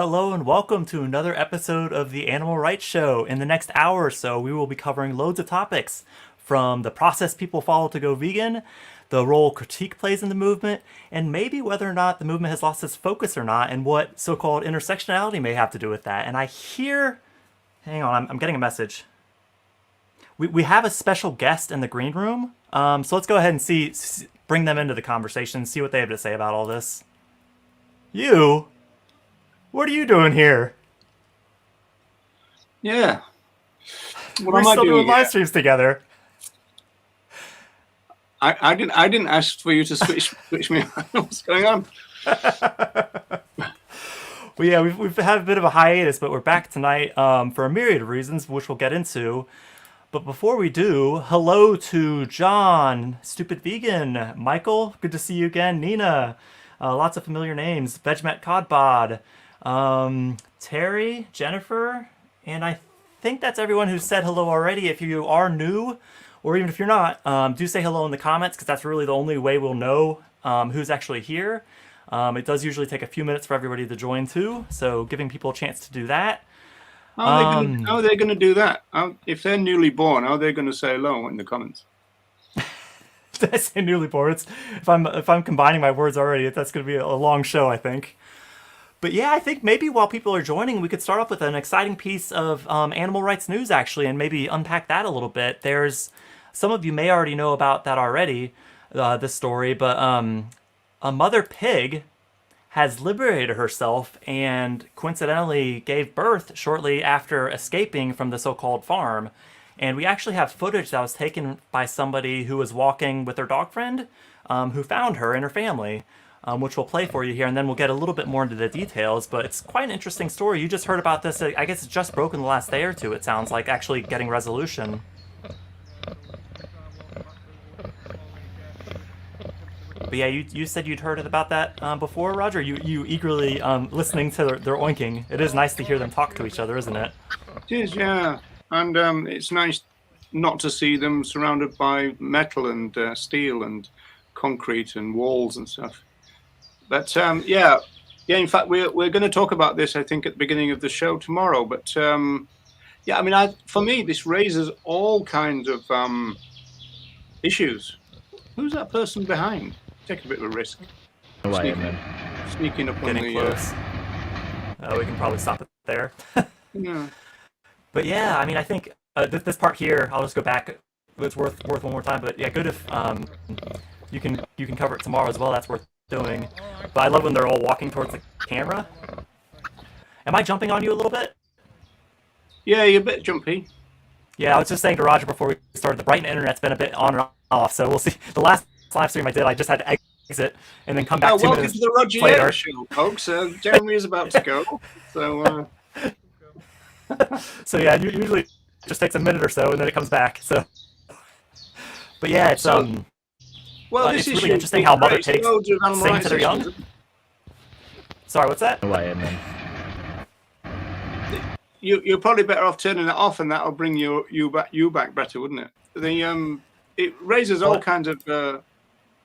Hello and welcome to another episode of the Animal Rights Show. In the next hour or so, we will be covering loads of topics from the process people follow to go vegan, the role critique plays in the movement, and maybe whether or not the movement has lost its focus or not, and what so-called intersectionality may have to do with that. And I hear, hang on, I'm getting a message. We have a special guest in the green room, so let's go ahead and bring them into the conversation, see what they have to say about all this. You? What are you doing here? Yeah. What We're am I still doing doing live here? streams together. I didn't ask for you to switch me on. What's going on? Well, yeah, we've had a bit of a hiatus, but we're back tonight for a myriad of reasons, which we'll get into. But before we do, hello to John, Stupid Vegan, Michael, good to see you again, Nina, lots of familiar names, Vegmet Codbod, Terry, Jennifer, and I think that's everyone who said hello already. If you are new, or even if you're not, do say hello in the comments, because that's really the only way we'll know who's actually here. It does usually take a few minutes for everybody to join too, so giving people a chance to do that. How are they going to do that? If they're newly born, how are they going to say hello in the comments? Did I say newly born? If I'm combining my words already, that's going to be a long show, I think. But yeah, I think maybe while people are joining, we could start off with an exciting piece of animal rights news, actually, and maybe unpack that a little bit. There's some of you may already know about that already, this story, but a mother pig has liberated herself and coincidentally gave birth shortly after escaping from the so-called farm. And we actually have footage that was taken by somebody who was walking with their dog friend, who found her and her family, which we'll play for you here, and then we'll get a little bit more into the details. But it's quite an interesting story. You just heard about this. I guess it's just broken the last day or two, it sounds like, actually getting resolution. But yeah, you said you'd heard about that before, Roger? You eagerly listening to their oinking. It is nice to hear them talk to each other, isn't it? It is, yeah. And it's nice not to see them surrounded by metal and steel and concrete and walls and stuff. But yeah. In fact, we're going to talk about this, I think, at the beginning of the show tomorrow. But yeah, I mean, for me, this raises all kinds of issues. Who's that person behind? Take a bit of a risk. Sneaking up Getting on the close. We can probably stop it there. Yeah. But yeah, I mean, I think this part here, I'll just go back. It's worth one more time. But yeah, good if you can cover it tomorrow as well. That's worth doing. But I love when they're all walking towards the camera. Am I jumping on you a little bit? Yeah, you're a bit jumpy. Yeah, I was just saying to Roger before we started, the Brighton internet's been a bit on and off, so we'll see. The last live stream I did, I just had to exit and then come back 2 Welcome minutes to the Roger later. Yates show, folks. Jeremy is about to go. So so yeah, usually it just takes a minute or so and then it comes back. So, but yeah, it's well, it's really interesting how mother pigs sing to their young. Sorry, what's that? You're probably better off turning it off, and that'll bring you back better, wouldn't it? It raises all kinds of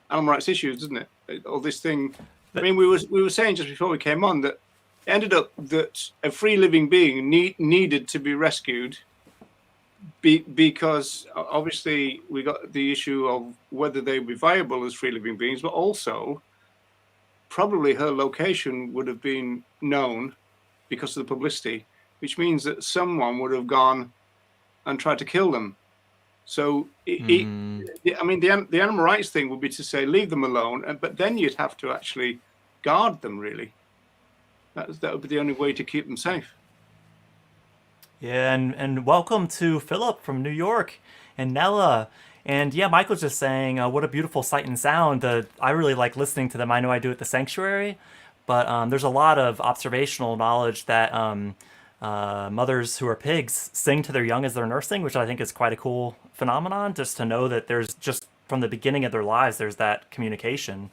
animal rights issues, doesn't it? All this thing. I mean, we were saying just before we came on that it ended up that a free living being needed to be rescued because obviously we got the issue of whether they would be viable as free living beings, but also probably her location would have been known because of the publicity, which means that someone would have gone and tried to kill them. So, I mean, the animal rights thing would be to say, leave them alone, but then you'd have to actually guard them, really. That would be the only way to keep them safe. Yeah, and welcome to Philip from New York, and Nella. And yeah, Michael's just saying, what a beautiful sight and sound. I really like listening to them. I know I do at the sanctuary, but there's a lot of observational knowledge that mothers who are pigs sing to their young as they're nursing, which I think is quite a cool phenomenon, just to know that there's just from the beginning of their lives, there's that communication.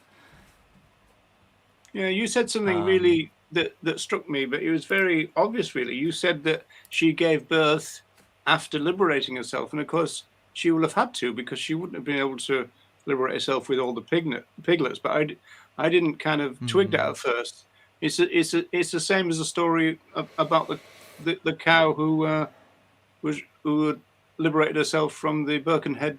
Yeah, you said something really that struck me, but it was very obvious, really. You said that she gave birth after liberating herself, and of course she will have had to, because she wouldn't have been able to liberate herself with all the piglets. But I didn't kind of twig that at first. It's the same as the story about the cow who liberated herself from the Birkenhead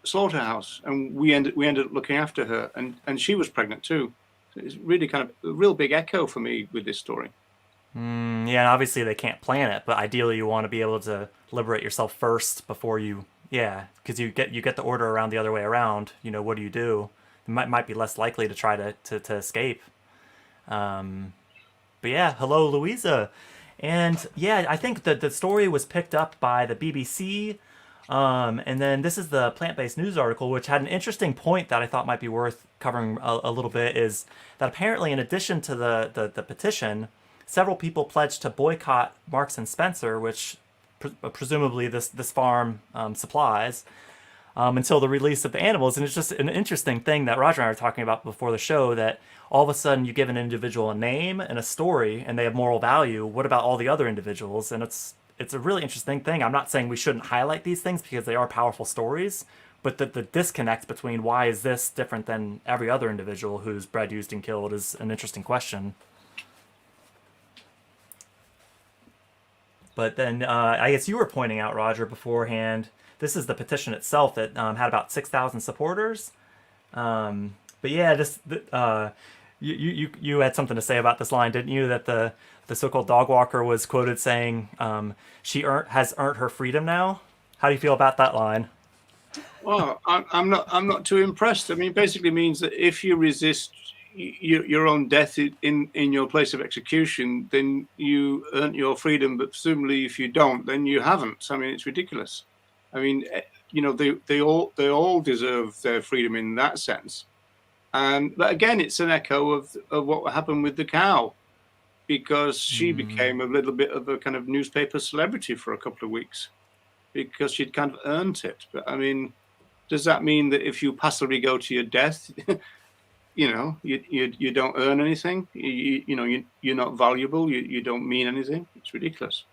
slaughterhouse, and we ended up looking after her, and she was pregnant too. So it's really kind of a real big echo for me with this story. Yeah, and obviously they can't plan it, but ideally you want to be able to liberate yourself first before you, yeah, because you get the order around the other way around. You know, what do? You might be less likely to try to escape. But yeah, hello, Louisa. And yeah, I think that the story was picked up by the BBC. And then this is the plant-based news article, which had an interesting point that I thought might be worth covering a little bit, is that apparently in addition to the petition, several people pledged to boycott Marks and Spencer, which presumably this farm supplies, until the release of the animals. And it's just an interesting thing that Roger and I were talking about before the show, that all of a sudden you give an individual a name and a story and they have moral value. What about all the other individuals? And it's a really interesting thing. I'm not saying we shouldn't highlight these things because they are powerful stories, but the disconnect between why is this different than every other individual who's bred, used, and killed is an interesting question. But then I guess you were pointing out, Roger, beforehand, this is the petition itself that had about 6,000 supporters. But yeah, you had something to say about this line, didn't you? That the so-called dog walker was quoted saying, "She has earned her freedom now." How do you feel about that line? Well, I'm not too impressed. I mean, it basically means that if you resist your own death in your place of execution, then you earned your freedom. But presumably, if you don't, then you haven't. I mean, it's ridiculous. I mean, you know, they all deserve their freedom in that sense. But again, it's an echo of what happened with the cow, because she became a little bit of a kind of newspaper celebrity for a couple of weeks because she'd kind of earned it. But I mean, does that mean that if you passively go to your death, you know, you don't earn anything? You're not valuable. You don't mean anything. It's ridiculous.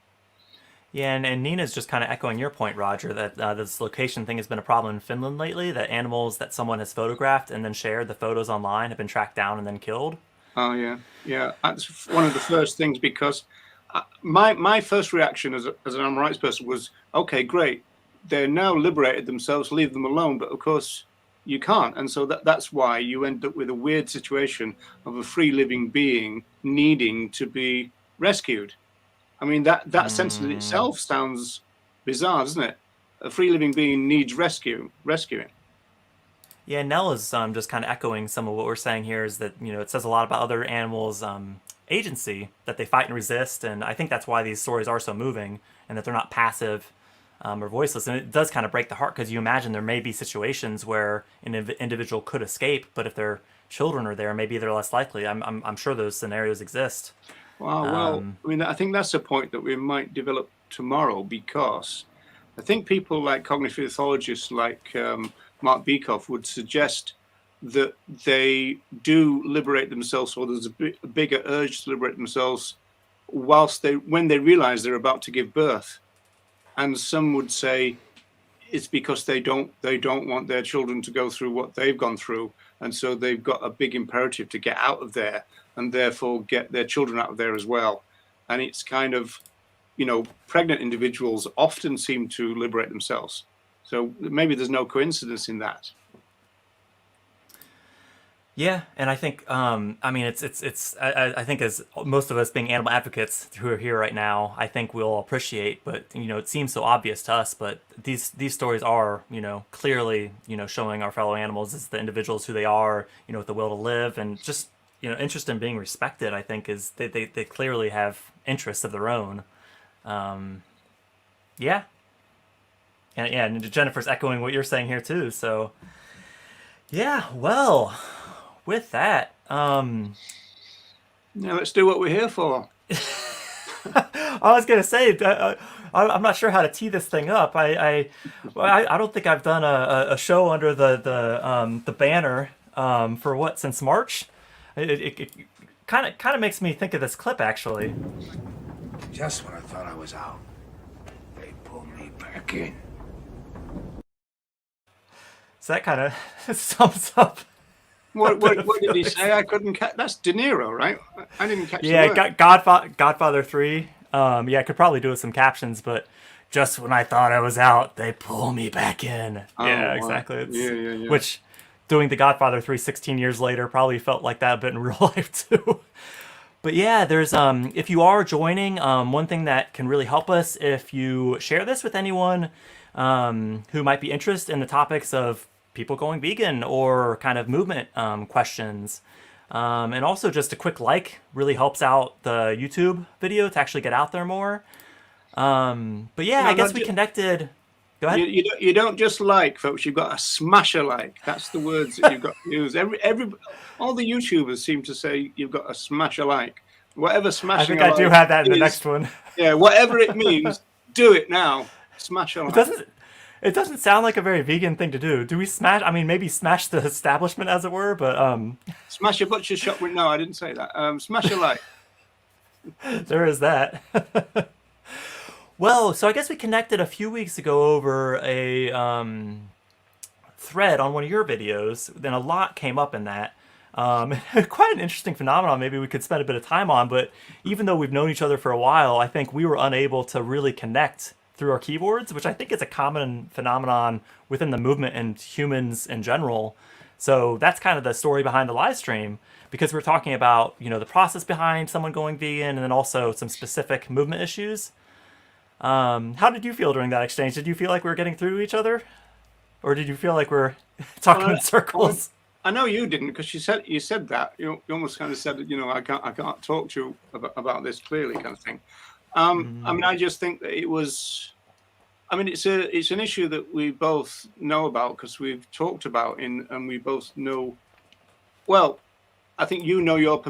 Yeah, and Nina's just kind of echoing your point, Roger, that this location thing has been a problem in Finland lately, that animals that someone has photographed and then shared the photos online have been tracked down and then killed. Oh yeah. That's one of the first things, because my first reaction as an animal rights person was, okay, great, they're now liberated themselves, leave them alone. But of course, you can't, and so that's why you end up with a weird situation of a free living being needing to be rescued. I mean, that sentence in itself sounds bizarre, doesn't it? A free living being needs rescuing. Yeah, Nell is just kind of echoing some of what we're saying here, is that, you know, it says a lot about other animals' agency, that they fight and resist, and I think that's why these stories are so moving, and that they're not passive or voiceless. And it does kind of break the heart, because you imagine there may be situations where an individual could escape, but if their children are there, maybe they're less likely. I'm sure those scenarios exist. Well, I mean, I think that's a point that we might develop tomorrow, because I think people like cognitive ethologists like Mark Beekoff would suggest that they do liberate themselves, or there's a bigger urge to liberate themselves when they realize they're about to give birth. And some would say it's because they don't want their children to go through what they've gone through, and so they've got a big imperative to get out of there, and therefore get their children out of there as well. And it's kind of, you know, pregnant individuals often seem to liberate themselves. So maybe there's no coincidence in that. Yeah, and I think, I mean, I think as most of us being animal advocates who are here right now, I think we'll appreciate, but, you know, it seems so obvious to us, but these stories are, you know, clearly, you know, showing our fellow animals as the individuals who they are, you know, with the will to live, and just, you know, interest in being respected, I think, is they clearly have interests of their own. Yeah. And Jennifer's echoing what you're saying here too, so yeah, well, with that, Yeah, let's do what we're here for. I was gonna say, I'm not sure how to tee this thing up. I don't think I've done a show under the banner for what, since March. It kind of makes me think of this clip, actually. Just when I thought I was out, they pulled me back in. So that kind of sums up What did he say? I couldn't catch. That's De Niro, right? I didn't catch the Yeah, word. Godfather 3. Yeah, I could probably do with some captions, but just when I thought I was out, they pull me back in. Oh, Yeah, wow. exactly. It's Yeah. which doing the Godfather 3 16 years later probably felt like that a bit in real life too. But yeah, there's if you are joining, one thing that can really help us if you share this with anyone who might be interested in the topics of people going vegan or kind of movement questions. And also just a quick like really helps out the YouTube video to actually get out there more. But yeah, No, I guess not we just, connected. Go ahead. you don't just like, folks. You've got to smash a like. That's the words that you've got to use. All the YouTubers seem to say you've got to smash a like. Whatever I smashing think a I do like have that in the is, next one. yeah, whatever it means, do it now. Smash a It like. doesn't. It doesn't sound like a very vegan thing to do. Do we smash? I mean, maybe smash the establishment, as it were. But Smash a butcher shop with no, I didn't say that. Smash a like. there is that. Well, so I guess we connected a few weeks ago over a thread on one of your videos. Then a lot came up in that. Quite an interesting phenomenon. Maybe we could spend a bit of time on. But even though we've known each other for a while, I think we were unable to really connect through our keyboards, which I think is a common phenomenon within the movement and humans in general. So that's kind of the story behind the live stream, because we're talking about the process behind someone going vegan, and then also some specific movement issues. How did you feel during that exchange? Did you feel like we were getting through to each other, or did you feel like we're talking in Well, circles? I know you didn't, because you said that. You almost kind of said that, I can't talk to you about this clearly, kind of thing. I mean, I just think that it was. I mean, it's an issue that we both know about because we've talked about and we both know. Well, I think you know your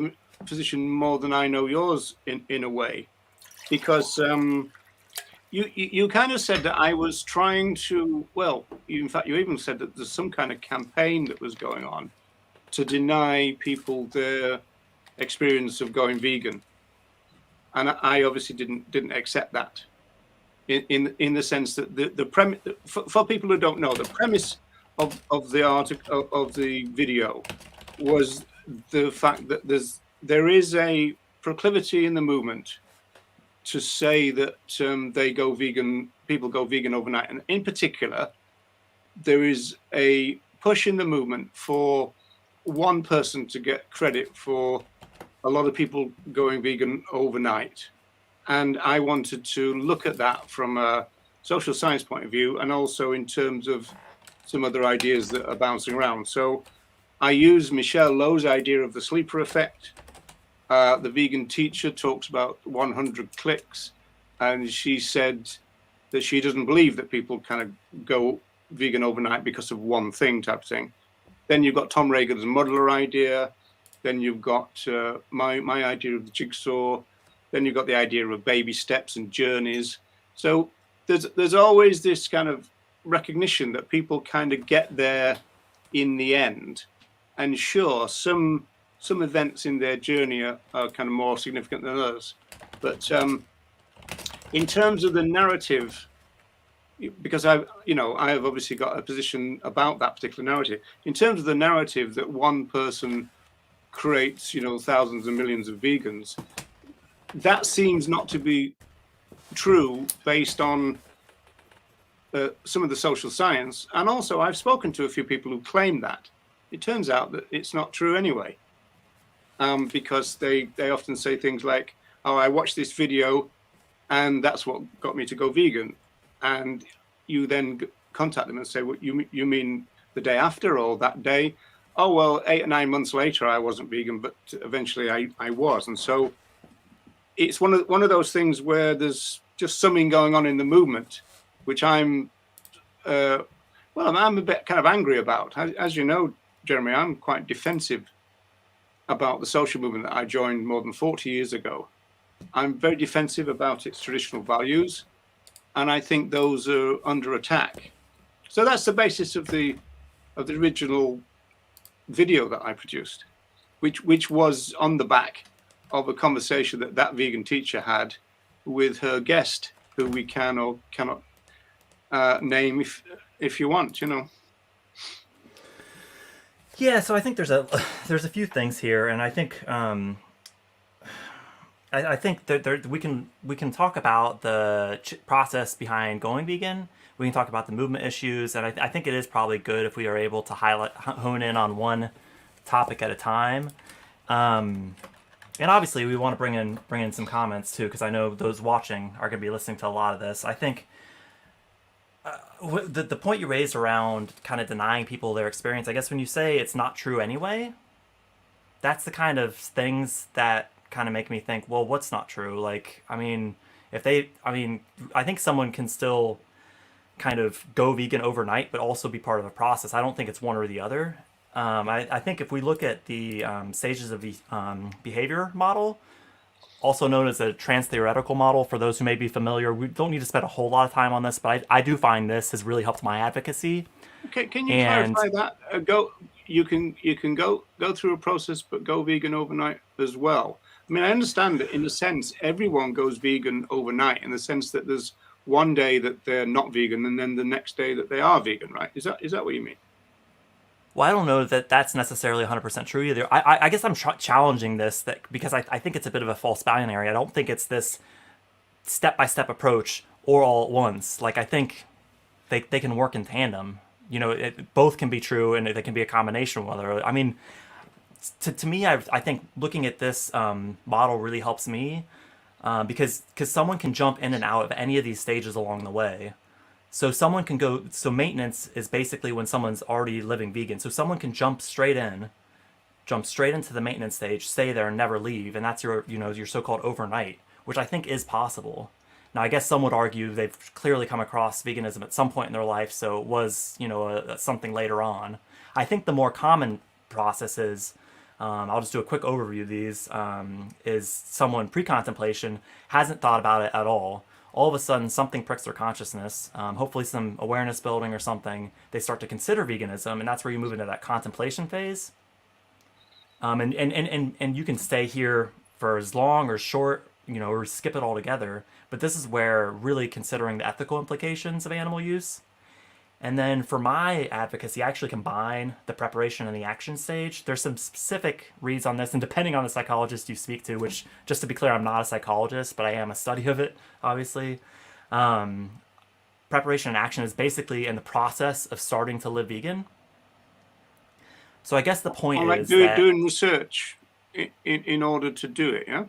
position more than I know yours in a way, because you kind of said that I was trying to. Well, in fact, you even said that there's some kind of campaign that was going on to deny people their experience of going vegan, and I obviously didn't accept that. In the sense that the premise, for people who don't know, the premise of the article of the video was the fact that there is a proclivity in the movement to say that people go vegan overnight, and in particular, there is a push in the movement for one person to get credit for a lot of people going vegan overnight. And I wanted to look at that from a social science point of view, and also in terms of some other ideas that are bouncing around. So I use Michelle Lowe's idea of the sleeper effect. The vegan teacher talks about 100 clicks, and she said that she doesn't believe that people kind of go vegan overnight because of one thing type of thing. Then you've got Tom Regan's modular idea. Then you've got my idea of the jigsaw. Then you've got the idea of baby steps and journeys. So there's always this kind of recognition that people kind of get there in the end. And sure, some events in their journey are kind of more significant than others. But in terms of the narrative, because I have obviously got a position about that particular narrative. In terms of the narrative that one person creates, thousands and millions of vegans, that seems not to be true based on some of the social science. And also, I've spoken to a few people who claim that. It turns out that it's not true anyway, because they often say things like, oh, I watched this video and that's what got me to go vegan. And you then contact them and say, well, you mean the day after or that day? Oh, well, 8 or 9 months later, I wasn't vegan, but eventually I was. And so it's one of those things where there's just something going on in the movement, which I'm a bit kind of angry about. As you know, Jeremy, I'm quite defensive about the social movement that I joined more than 40 years ago. I'm very defensive about its traditional values, and I think those are under attack. So that's the basis of the original video that I produced, which was on the back of a conversation that vegan teacher had with her guest, who we can or cannot name if you want, Yeah, so I think there's a few things here, and I think I think that we can talk about the process behind going vegan. We can talk about the movement issues, and I think it is probably good if we are able to hone in on one topic at a time. And obviously, we want to bring in some comments too, because I know those watching are going to be listening to a lot of this. I think the point you raised around kind of denying people their experience, I guess when you say it's not true anyway, that's the kind of things that kind of make me think, well, what's not true? Like, I mean, I think someone can still kind of go vegan overnight, but also be part of the process. I don't think it's one or the other. I think if we look at the stages of the behavior model, also known as a trans-theoretical model, for those who may be familiar, we don't need to spend a whole lot of time on this, but I do find this has really helped my advocacy. Can you And clarify that? You can go through a process, but go vegan overnight as well. I mean, I understand that in a sense, everyone goes vegan overnight in the sense that there's one day that they're not vegan and then the next day that they are vegan, right? Is that what you mean? well, I don't know that that's necessarily 100% true either. I guess I'm challenging this because I think it's a bit of a false binary. I don't think it's this step-by-step approach or all at once. Like, I think they can work in tandem. Both can be true, and they can be a combination of other. I mean, to me, I think looking at this model really helps me because someone can jump in and out of any of these stages along the way. So someone can go. So maintenance is basically when someone's already living vegan. So someone can jump straight into the maintenance stage, stay there, and never leave, and that's your so-called overnight, which I think is possible. Now, I guess some would argue they've clearly come across veganism at some point in their life, so it was something later on. I think the more common processes, I'll just do a quick overview of these, is someone pre-contemplation hasn't thought about it at all. All of a sudden, something pricks their consciousness, hopefully some awareness building or something. They start to consider veganism, and that's where you move into that contemplation phase. And you can stay here for as long or short, or skip it altogether. But this is where really considering the ethical implications of animal use. And then for my advocacy, I actually combine the preparation and the action stage. There's some specific reads on this, and depending on the psychologist you speak to, which, just to be clear, I'm not a psychologist, but I am a study of it, obviously. Preparation and action is basically in the process of starting to live vegan. So I guess the point Like is that doing research in order to do it, yeah?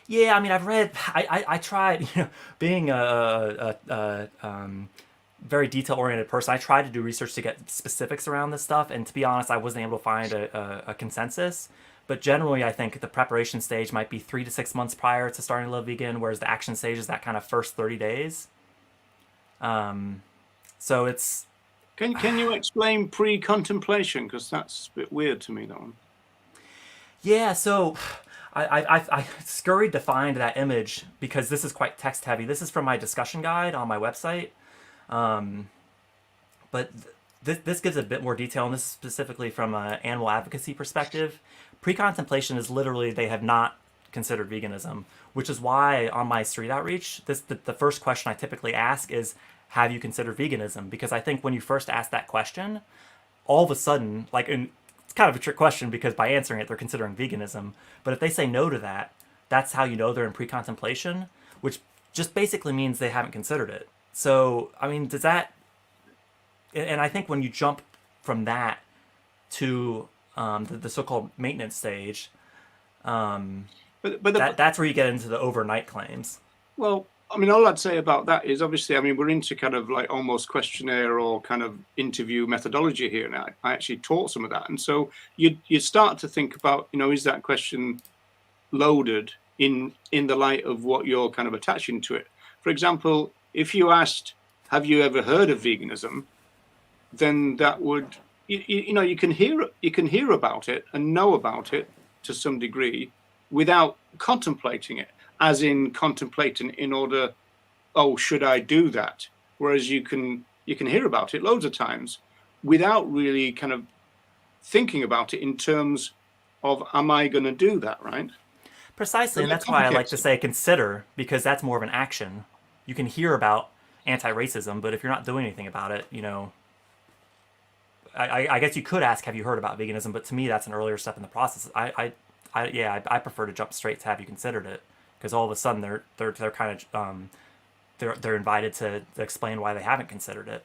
yeah, I mean, I tried, being very detail oriented person. I tried to do research to get specifics around this stuff, and to be honest, I wasn't able to find a consensus. But generally, I think the preparation stage might be 3 to 6 months prior to starting to live vegan, whereas the action stage is that kind of first 30 days. So it's Can you explain pre-contemplation? Because that's a bit weird to me, that one. yeah. So I scurried to find that image because this is quite text heavy. This is from my discussion guide on my website. But this gives a bit more detail, and this is specifically from an animal advocacy perspective. Pre-contemplation is literally they have not considered veganism, which is why on my street outreach, the first question I typically ask is, have you considered veganism? Because I think when you first ask that question, all of a sudden, and it's kind of a trick question because by answering it, they're considering veganism. But if they say no to that, that's how you know they're in pre-contemplation, which just basically means they haven't considered it. So, I mean, does that... And I think when you jump from that to the so-called maintenance stage, that's where you get into the overnight claims. Well, I mean, all I'd say about that is obviously, I mean, we're into kind of like almost questionnaire or kind of interview methodology here now. I actually taught some of that. And so you start to think about, is that question loaded in the light of what you're kind of attaching to it? For example, if you asked, have you ever heard of veganism? Then that would, you can hear about it and know about it to some degree without contemplating it, as in contemplating in order, should I do that? Whereas you can hear about it loads of times without really kind of thinking about it in terms of, am I going to do that, right? Precisely, and that's why I like to say consider, because that's more of an action. You can hear about anti-racism, but if you're not doing anything about it, I guess you could ask, have you heard about veganism? But to me, that's an earlier step in the process. I prefer to jump straight to have you considered it, because all of a sudden they're kind of they're invited to explain why they haven't considered it.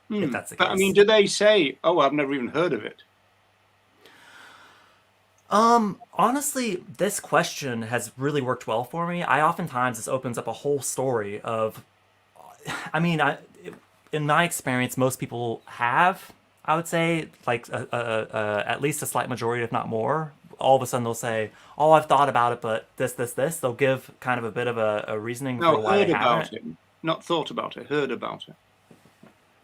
If that's the case. But I mean, do they say, "Oh, I've never even heard of it"? Honestly, this question has really worked well for me. I oftentimes this opens up a whole story of, I mean, in my experience, most people have, I would say, like at least a slight majority, if not more. All of a sudden they'll say, "Oh, I've thought about it, but this." They'll give kind of a bit of a reasoning for No, why heard they about haven't. it, not thought about it. Heard about it.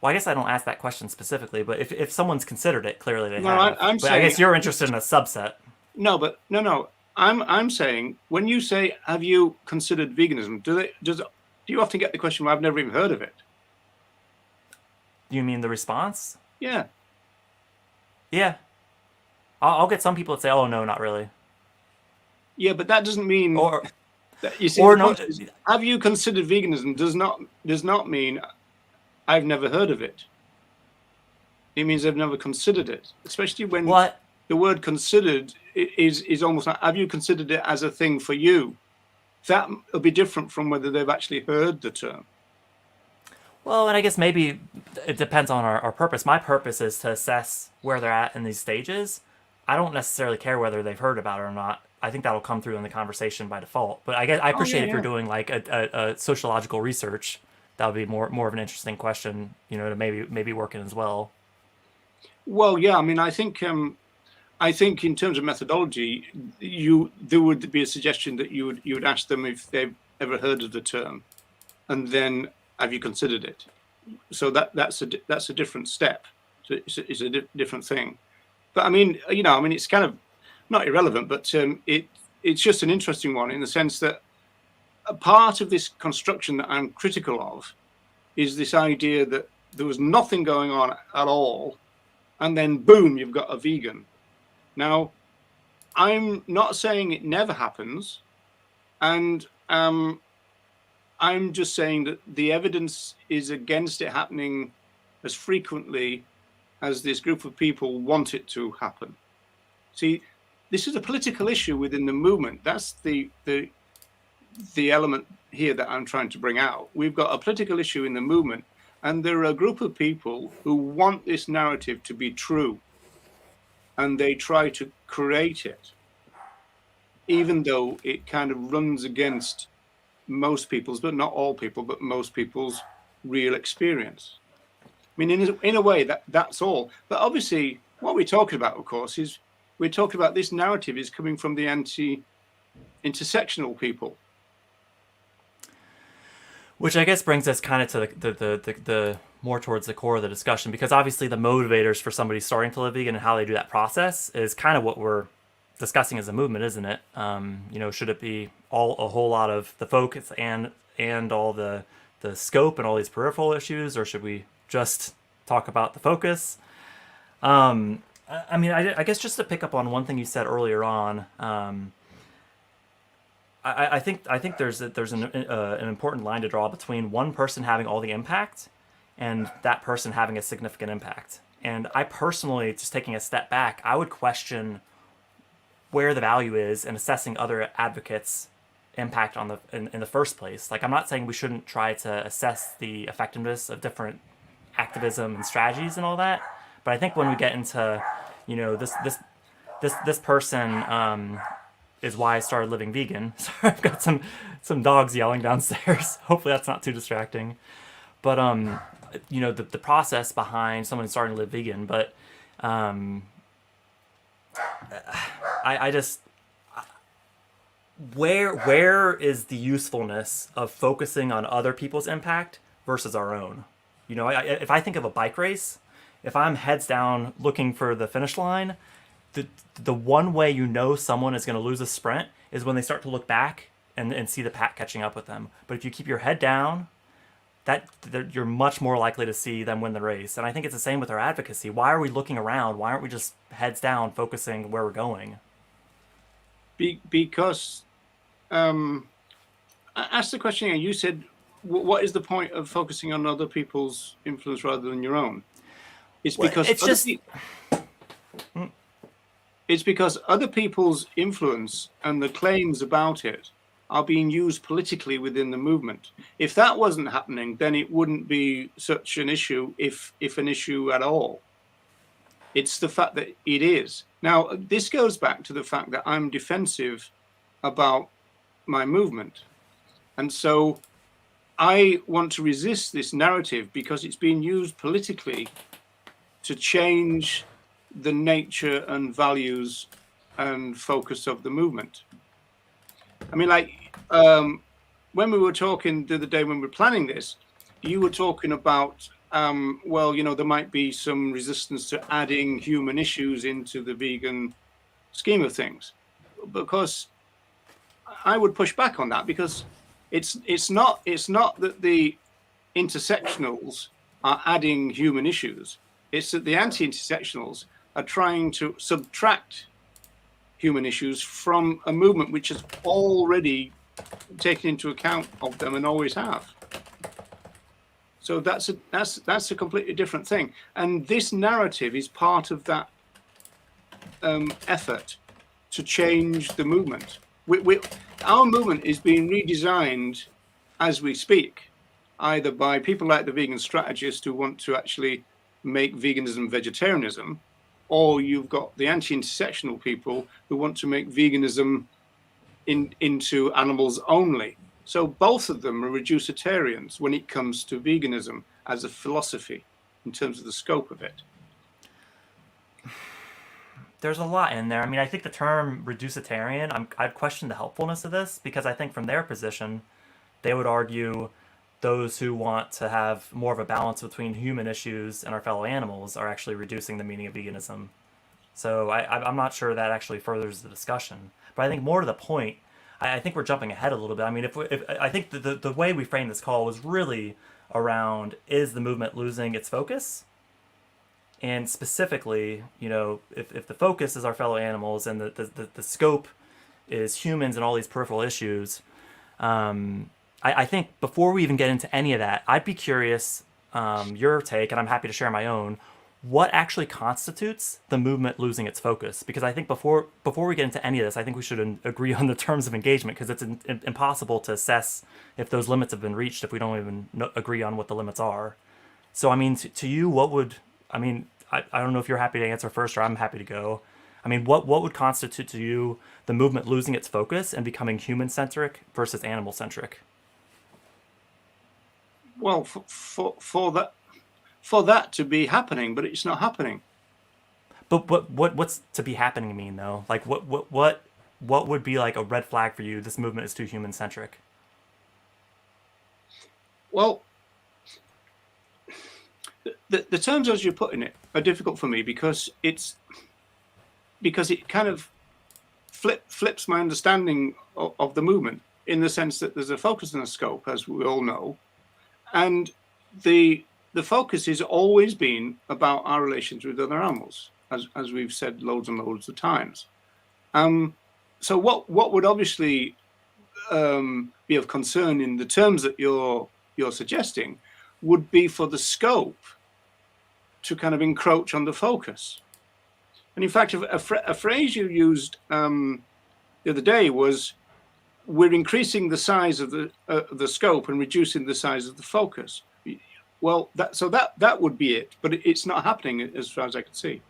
Well, I guess I don't ask that question specifically, but if someone's considered it, clearly they No, have. I'm But I saying guess you're interested in a subset. no, but no. I'm saying when you say, "Have you considered veganism?" Do you often get the question, "Well, I've never even heard of it"? You mean the response? Yeah. Yeah. I'll get some people that say, "Oh no, not really," Yeah, but that doesn't mean or that, you see, or the no. point is, have you considered veganism does not mean I've never heard of it. It means I've never considered it, especially when What? the word considered is almost like, have you considered it as a thing for you? That will be different from whether they've actually heard the term. Well, and I guess maybe it depends on our purpose. My purpose is to assess where they're at in these stages. I don't necessarily care whether they've heard about it or not. I think that'll come through in the conversation by default. But I guess I Oh yeah, appreciate if you're yeah. doing like a sociological research. That would be more of an interesting question, to maybe work in as well. Well, yeah. I mean, I think in terms of methodology, there would be a suggestion that you would ask them if they've ever heard of the term, and then have you considered it? So that's a different step. So it's a different thing. But I mean, it's kind of not irrelevant, but it's just an interesting one in the sense that a part of this construction that I'm critical of is this idea that there was nothing going on at all, and then boom, you've got a vegan. Now, I'm not saying it never happens, and I'm just saying that the evidence is against it happening as frequently as this group of people want it to happen. See, this is a political issue within the movement. That's the element here that I'm trying to bring out. We've got a political issue in the movement, and there are a group of people who want this narrative to be true, and they try to create it, even though it kind of runs against most people's, but not all people, but most people's real experience. I mean, in a way, that's all. But obviously, what we're talking about, of course, is we're talking about this narrative is coming from the intersectional people. Which I guess brings us kind of to the more towards the core of the discussion, because obviously the motivators for somebody starting to live vegan and how they do that process is kind of what we're discussing as a movement, isn't it? Should it be a whole lot of the focus and all the scope and all these peripheral issues, or should we just talk about the focus? I guess just to pick up on one thing you said earlier on, I think there's an important line to draw between one person having all the impact and that person having a significant impact. And I personally, just taking a step back, I would question where the value is in assessing other advocates' impact in the first place. Like, I'm not saying we shouldn't try to assess the effectiveness of different activism and strategies and all that, but I think when we get into, this person is why I started living vegan. Sorry, I've got some dogs yelling downstairs. Hopefully that's not too distracting. But the process behind someone starting to live vegan. But I just, where is the usefulness of focusing on other people's impact versus our own? If I think of a bike race, if I'm heads down looking for the finish line, the one way someone is going to lose a sprint is when they start to look back and see the pack catching up with them. But if you keep your head down, you're much more likely to see them win the race. And I think it's the same with our advocacy. Why are we looking around? Why aren't we just heads down focusing where we're going? Because I asked the question again. You said, what is the point of focusing on other people's influence rather than your own? It's Well, because it's just it's because other people's influence and the claims about it are being used politically within the movement. If that wasn't happening, then it wouldn't be such an issue, if an issue at all. It's the fact that it is. Now, this goes back to the fact that I'm defensive about my movement. And so I want to resist this narrative because it's being used politically to change the nature and values and focus of the movement. I mean, like, when we were talking the other day when we were planning this, you were talking about, well, you know, there might be some resistance to adding human issues into the vegan scheme of things. Because I would push back on that, because it's not that the intersectionals are adding human issues. It's that the anti-intersectionals are trying to subtract human issues from a movement which has already taken into account of them and always have. So that's a completely different thing. And this narrative is part of that effort to change the movement. Our movement is being redesigned as we speak, either by people like the vegan strategists who want to actually make veganism vegetarianism, or you've got the anti-intersectional people who want to make veganism into animals only. So both of them are reducetarians when it comes to veganism as a philosophy in terms of the scope of it. there's a lot in there. I mean, I think the term reducetarian, I'd question the helpfulness of this, because I think from their position, they would argue those who want to have more of a balance between human issues and our fellow animals are actually reducing the meaning of veganism. So I'm not sure that actually furthers the discussion. But I think more to the point, I think we're jumping ahead a little bit. I mean, if I think the way we framed this call was really around, is the movement losing its focus? And specifically, you know, if the focus is our fellow animals and the scope is humans and all these peripheral issues, I think before we even get into any of that, I'd be curious your take, and I'm happy to share my own, what actually constitutes the movement losing its focus? Because I think before we get into any of this, I think we should agree on the terms of engagement, because it's impossible to assess if those limits have been reached if we don't even agree on what the limits are. So, I mean, to you, what would, I mean, I don't know if you're happy to answer first, or I'm happy to go. I mean, what would constitute to you the movement losing its focus and becoming human-centric versus animal-centric? Well, for that to be happening, but it's not happening. But what's to be happening mean, though? Like, what would be like a red flag for you? This movement is too human-centric. Well, the terms as you're putting it are difficult for me, because it kind of flips my understanding of the movement, in the sense that there's a focus and a scope, as we all know, and the focus has always been about our relations with other animals, as we've said loads and loads of times. So what would obviously be of concern in the terms that you're suggesting would be for the scope to kind of encroach on the focus. And in fact, a phrase you used the other day was, we're increasing the size of the scope and reducing the size of the focus. Well, that would be it, but it's not happening as far as I can see.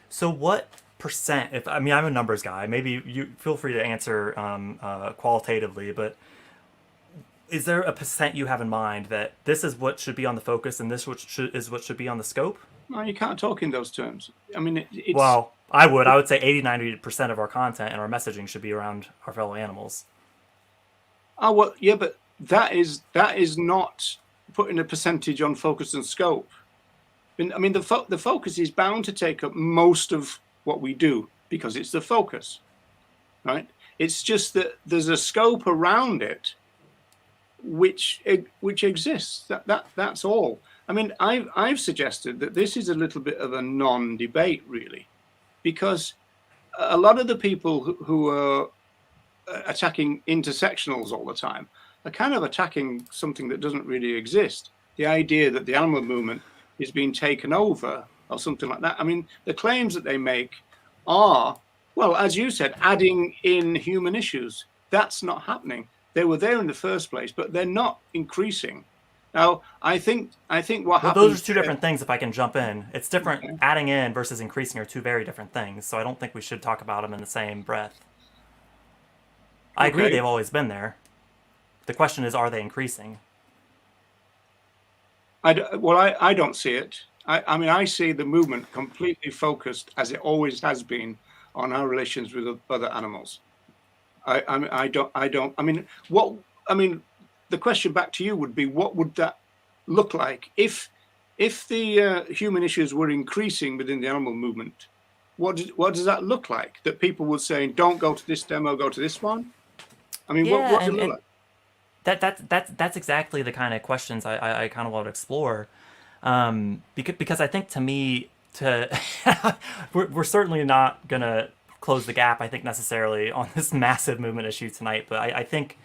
So what percent, if, I mean, I'm a numbers guy, maybe you feel free to answer qualitatively, but is there a percent you have in mind that this is what should be on the focus and this is what should be on the scope? No, you can't talk in those terms. I mean, it's... Well, I would say 80-90% of our content and our messaging should be around our fellow animals. Oh, well, yeah, but that is not putting a percentage on focus and scope. I mean, the focus is bound to take up most of what we do, because it's the focus, right? It's just that there's a scope around it which exists. That's all. I mean, I've suggested that this is a little bit of a non-debate, really, because a lot of the people who are attacking intersectionals all the time are kind of attacking something that doesn't really exist. The idea that the animal movement is being taken over or something like that. I mean, the claims that they make are, well, as you said, adding in human issues. That's not happening. They were there in the first place, but they're not increasing. Now, I think what Well, happens. those are two different things, if I can jump in. It's different. Okay. Adding in versus increasing are two very different things, so I don't think we should talk about them in the same breath. I agree Okay. they've always been there. The question is, are they increasing? I don't see it. I mean, I see the movement completely focused, as it always has been, on our relations with other animals. I don't. I mean, what? I mean, the question back to you would be, what would that look like if the human issues were increasing within the animal movement? What does that look like? That people would say, don't go to this demo, go to this one. I mean, Yeah, what does it look like? that's exactly the kind of questions I kind of want to explore. Because I think to me, we're certainly not gonna close the gap, I think, necessarily on this massive movement issue tonight. But I think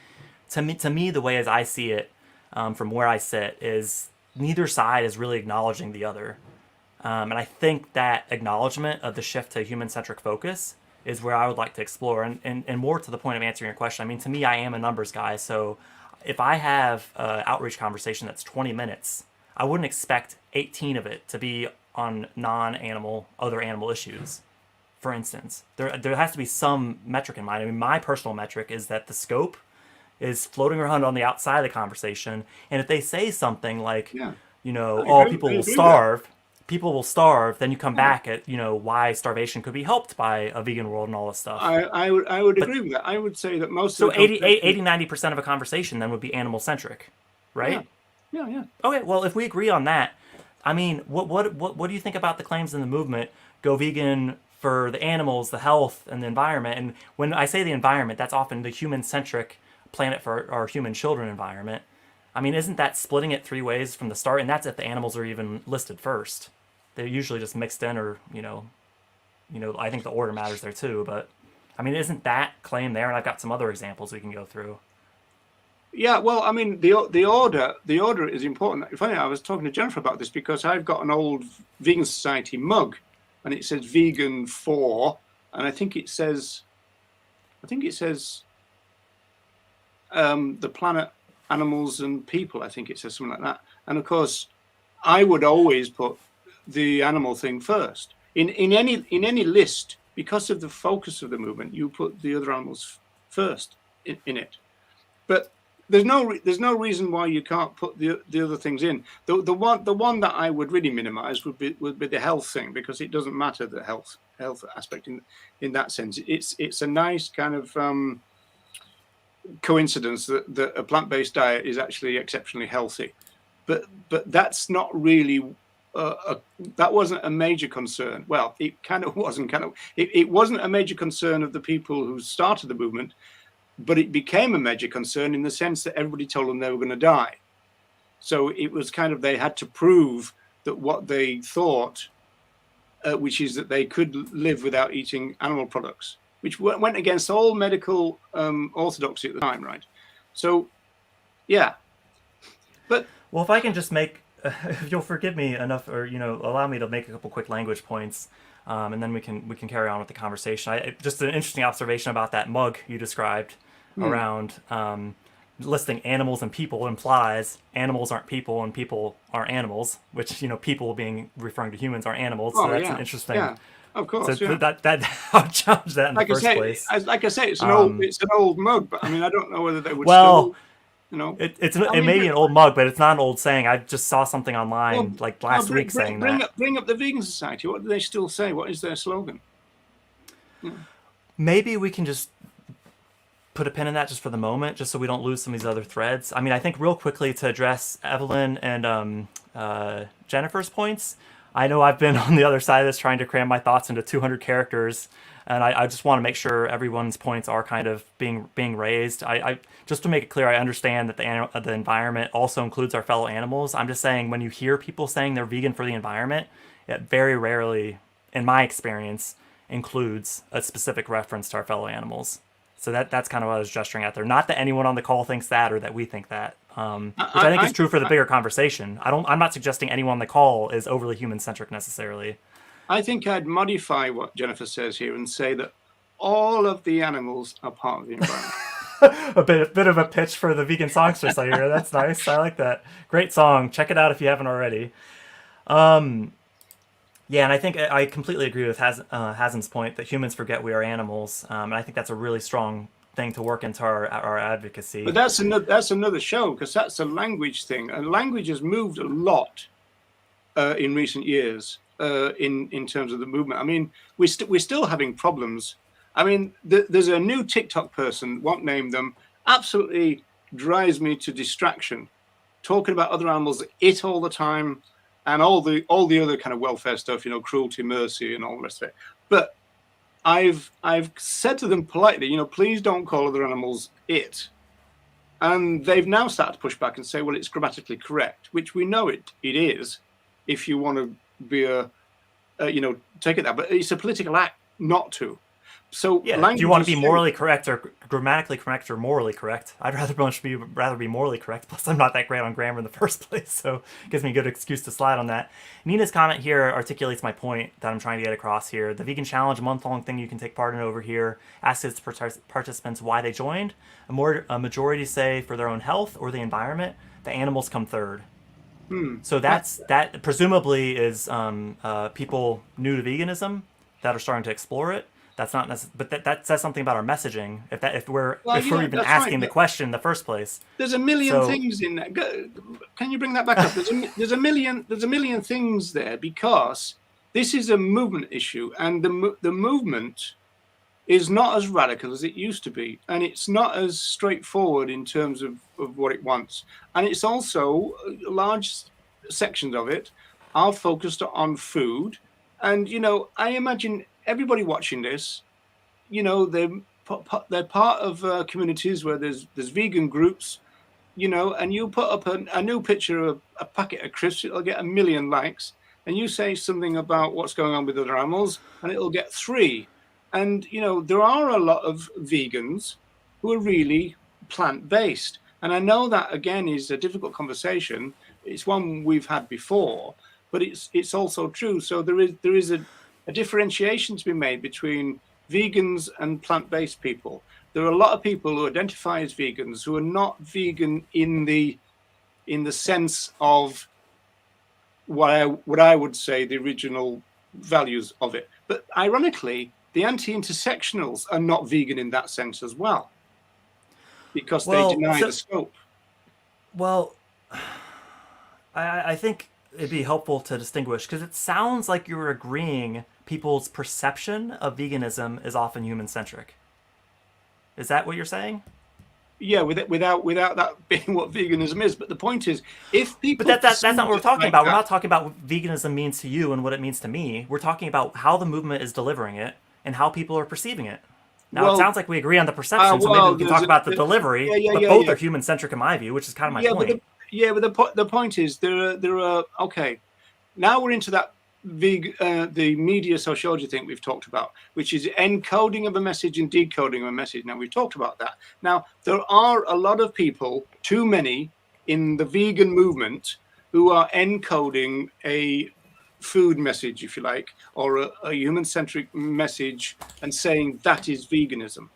to me the way as I see it, from where I sit, is neither side is really acknowledging the other. And I think that acknowledgement of the shift to human-centric focus is where I would like to explore. And more to the point of answering your question, I mean, to me, I am a numbers guy. So if I have an outreach conversation that's 20 minutes, I wouldn't expect 18 of it to be on non-animal, other animal issues. For instance, there has to be some metric in mind. I mean, my personal metric is that the scope is floating around on the outside of the conversation. And if they say something like, Yeah, oh, I people will agree with that. starve, then you come back at, why starvation could be helped by a vegan world and all this stuff. I would agree with that. I would say that most So of the 90% of a conversation then would be animal centric, right? yeah. Okay, well, if we agree on that, I mean, what do you think about the claims in the movement? Go vegan for the animals, the health, and the environment. And when I say the environment, that's often the human-centric planet for our human children environment. I mean, isn't that splitting it three ways from the start? And that's if the animals are even listed first. They're usually just mixed in, or I think the order matters there too. But I mean, isn't that claim there? And I've got some other examples we can go through. Yeah, well, I mean, the order is important. Funny, I was talking to Jennifer about this because I've got an old Vegan Society mug, and it says "vegan for," and I think it says the planet, animals, and people. I think it says something like that. And of course, I would always put the animal thing first in any list, because of the focus of the movement. You put the other animals first in it, but there's no reason why you can't put the other things in. The one that I would really minimize would be the health thing, because it doesn't matter the health aspect in that sense. It's a nice kind of coincidence that a plant-based diet is actually exceptionally healthy, but that's not really that wasn't a major concern. Well, it kind of wasn't. It wasn't a major concern of the people who started the movement, but it became a major concern in the sense that everybody told them they were going to die. So it was kind of, they had to prove that what they thought, which is that they could live without eating animal products, which went against all medical orthodoxy at the time, right? So, yeah. But Well, if I can just make, if you'll forgive me enough, or allow me to make a couple quick language points, and then we can carry on with the conversation. Just an interesting observation about that mug you described around listing animals and people implies animals aren't people and people aren't animals, which people being referring to humans are animals. So that's an interesting. Yeah, of course. So Yeah. that I'll challenge that in the first place. Like I say, it's an old mug, but I mean, I don't know whether they would Well, still, it may be an old mug, but it's not an old saying. I just saw something online last week saying that. Bring up the Vegan Society. What do they still say? What is their slogan? Maybe we can just put a pin in that just for the moment, just so we don't lose some of these other threads. I mean, I think real quickly to address Evelyn and Jennifer's points, I know I've been on the other side of this trying to cram my thoughts into 200 characters, and I just want to make sure everyone's points are kind of being raised. I just to make it clear, I understand that the environment also includes our fellow animals. I'm just saying, when you hear people saying they're vegan for the environment, it very rarely, in my experience, includes a specific reference to our fellow animals. So that's kind of what I was gesturing at there. Not that anyone on the call thinks that, or that we think that. which I think is true for the bigger conversation. I'm not suggesting anyone on the call is overly human-centric necessarily. I think I'd modify what Jennifer says here and say that all of the animals are part of the environment. A bit of a pitch for the vegan songstress I hear. That's nice. I like that. Great song. Check it out if you haven't already. Yeah, and I think I completely agree with Hazem's point that humans forget we are animals. And I think that's a really strong thing to work into our advocacy. But that's another show, because that's a language thing, and language has moved a lot in recent years in terms of the movement. I mean, we're still having problems. I mean, there's a new TikTok person, won't name them, absolutely drives me to distraction, talking about other animals, it all the time, and all the other kind of welfare stuff, cruelty, mercy, and all the rest of it. But I've said to them politely, please don't call other animals it. And they've now started to push back and say, well, it's grammatically correct, which we know it is, if you want to be take it that. But it's a political act not to. So yeah, do you want to be morally correct or grammatically correct or morally correct? I'd rather be morally correct. Plus, I'm not that great on grammar in the first place, so it gives me a good excuse to slide on that. Nina's comment here articulates my point that I'm trying to get across here. The Vegan Challenge, a month-long thing you can take part in over here, asks its participants why they joined. A majority say for their own health or the environment. The animals come third. So that presumably is people new to veganism that are starting to explore it. That's not necessary, but that says something about our messaging. If we're even asking the question in the first place, there's a million things in there. Can you bring that back up? There's a million things there, because this is a movement issue, and the movement is not as radical as it used to be, and it's not as straightforward in terms of what it wants, and it's also large sections of it are focused on food, and I imagine everybody watching this, they're part of communities where there's vegan groups, and you put up a new picture of a packet of crisps, it'll get 1 million likes, and you say something about what's going on with other animals, and it'll get 3. And, there are a lot of vegans who are really plant-based. And I know that, again, is a difficult conversation. It's one we've had before, but it's also true. So there is a differentiation to be made between vegans and plant-based people. There are a lot of people who identify as vegans who are not vegan in the sense of what I would say the original values of it. But ironically, the anti-intersectionals are not vegan in that sense as well, because they deny the scope. Well, I think it'd be helpful to distinguish, because it sounds like you're agreeing people's perception of veganism is often human-centric. Is that what you're saying? Yeah, without that being what veganism is. But the point is, if people... But that's not what we're talking about. We're not talking about what veganism means to you and what it means to me. We're talking about how the movement is delivering it and how people are perceiving it. Now, it sounds like we agree on the perception, so maybe we can talk about the delivery, but both are human-centric in my view, which is kind of my point. But the point is, there are okay. Now we're into that the media sociology thing we've talked about, which is encoding of a message and decoding of a message. Now, we've talked about that. Now, there are a lot of people, too many, in the vegan movement who are encoding a food message, if you like, or a human-centric message and saying that is veganism,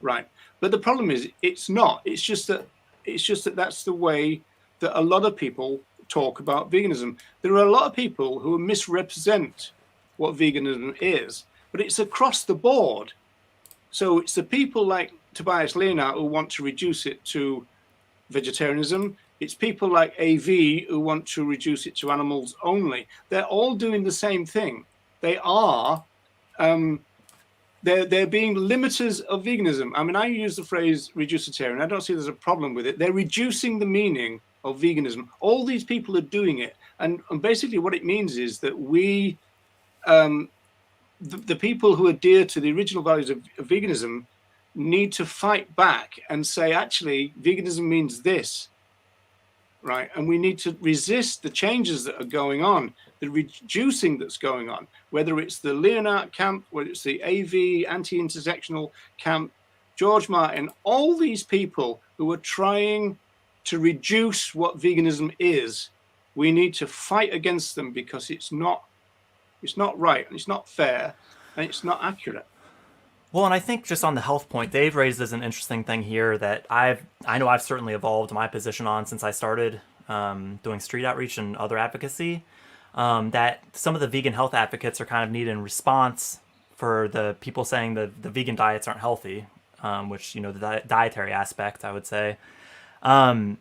right? But the problem is, it's not. It's just that that's the way that a lot of people talk about veganism. There are a lot of people who misrepresent what veganism is, but it's across the board. So it's the people like Tobias Leonhardt who want to reduce it to vegetarianism. It's people like AV who want to reduce it to animals only. They're all doing the same thing. They are they're being limiters of veganism. I mean, I use the phrase reducetarian. I don't see there's a problem with it. They're reducing the meaning of veganism. All these people are doing it, and basically what it means is that we, the people who adhere to the original values of veganism, need to fight back and say, actually, veganism means this, right? And we need to resist the changes that are going on, the reducing that's going on, whether it's the Leonhardt camp, whether it's the AV, anti-intersectional camp, George Martin, all these people who are trying to reduce what veganism is, we need to fight against them because it's not right, and it's not fair, and it's not accurate. Well, and I think just on the health point, Dave raises an interesting thing here that I know I've certainly evolved my position on since I started doing street outreach and other advocacy. That some of the vegan health advocates are kind of needed in response for the people saying the vegan diets aren't healthy, which, the dietary aspect, I would say. I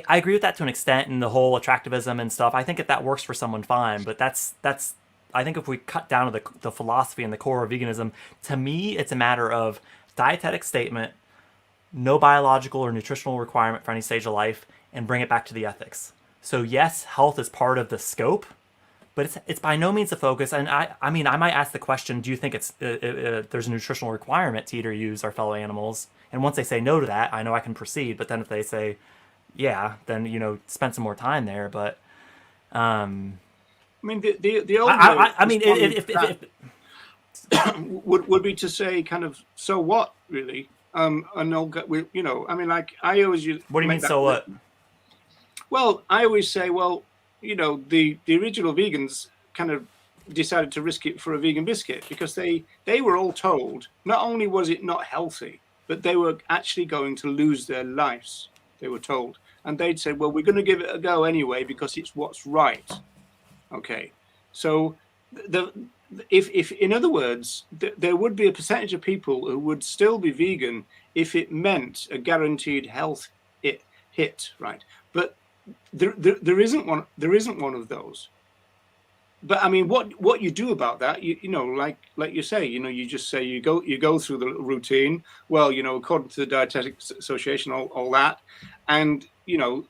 agree with that to an extent, and the whole attractivism and stuff. I think if that works for someone, fine. But that's I think if we cut down to the philosophy and the core of veganism, to me, it's a matter of dietetic statement, no biological or nutritional requirement for any stage of life, and bring it back to the ethics. So yes, health is part of the scope, but it's by no means the focus. And I mean, I might ask the question: do you think there's a nutritional requirement to eat or use our fellow animals? And once they say no to that, I know I can proceed. But then if they say yeah, then spend some more time there. But I mean, the only I mean, if would be to say, kind of, so what, really? And they'll get, I mean, like, I always use. What do you mean, so what? Well, I always say, well, the original vegans kind of decided to risk it for a vegan biscuit because they were all told not only was it not healthy, but they were actually going to lose their lives. They were told, and they'd say, well, we're going to give it a go anyway because it's what's right. Okay, so if in other words, there would be a percentage of people who would still be vegan if it meant a guaranteed health hit, right? But there isn't one. There isn't one of those. But I mean, what you do about that, like you say, you just say you go through the routine. Well, according to the Dietetic Association, all that, and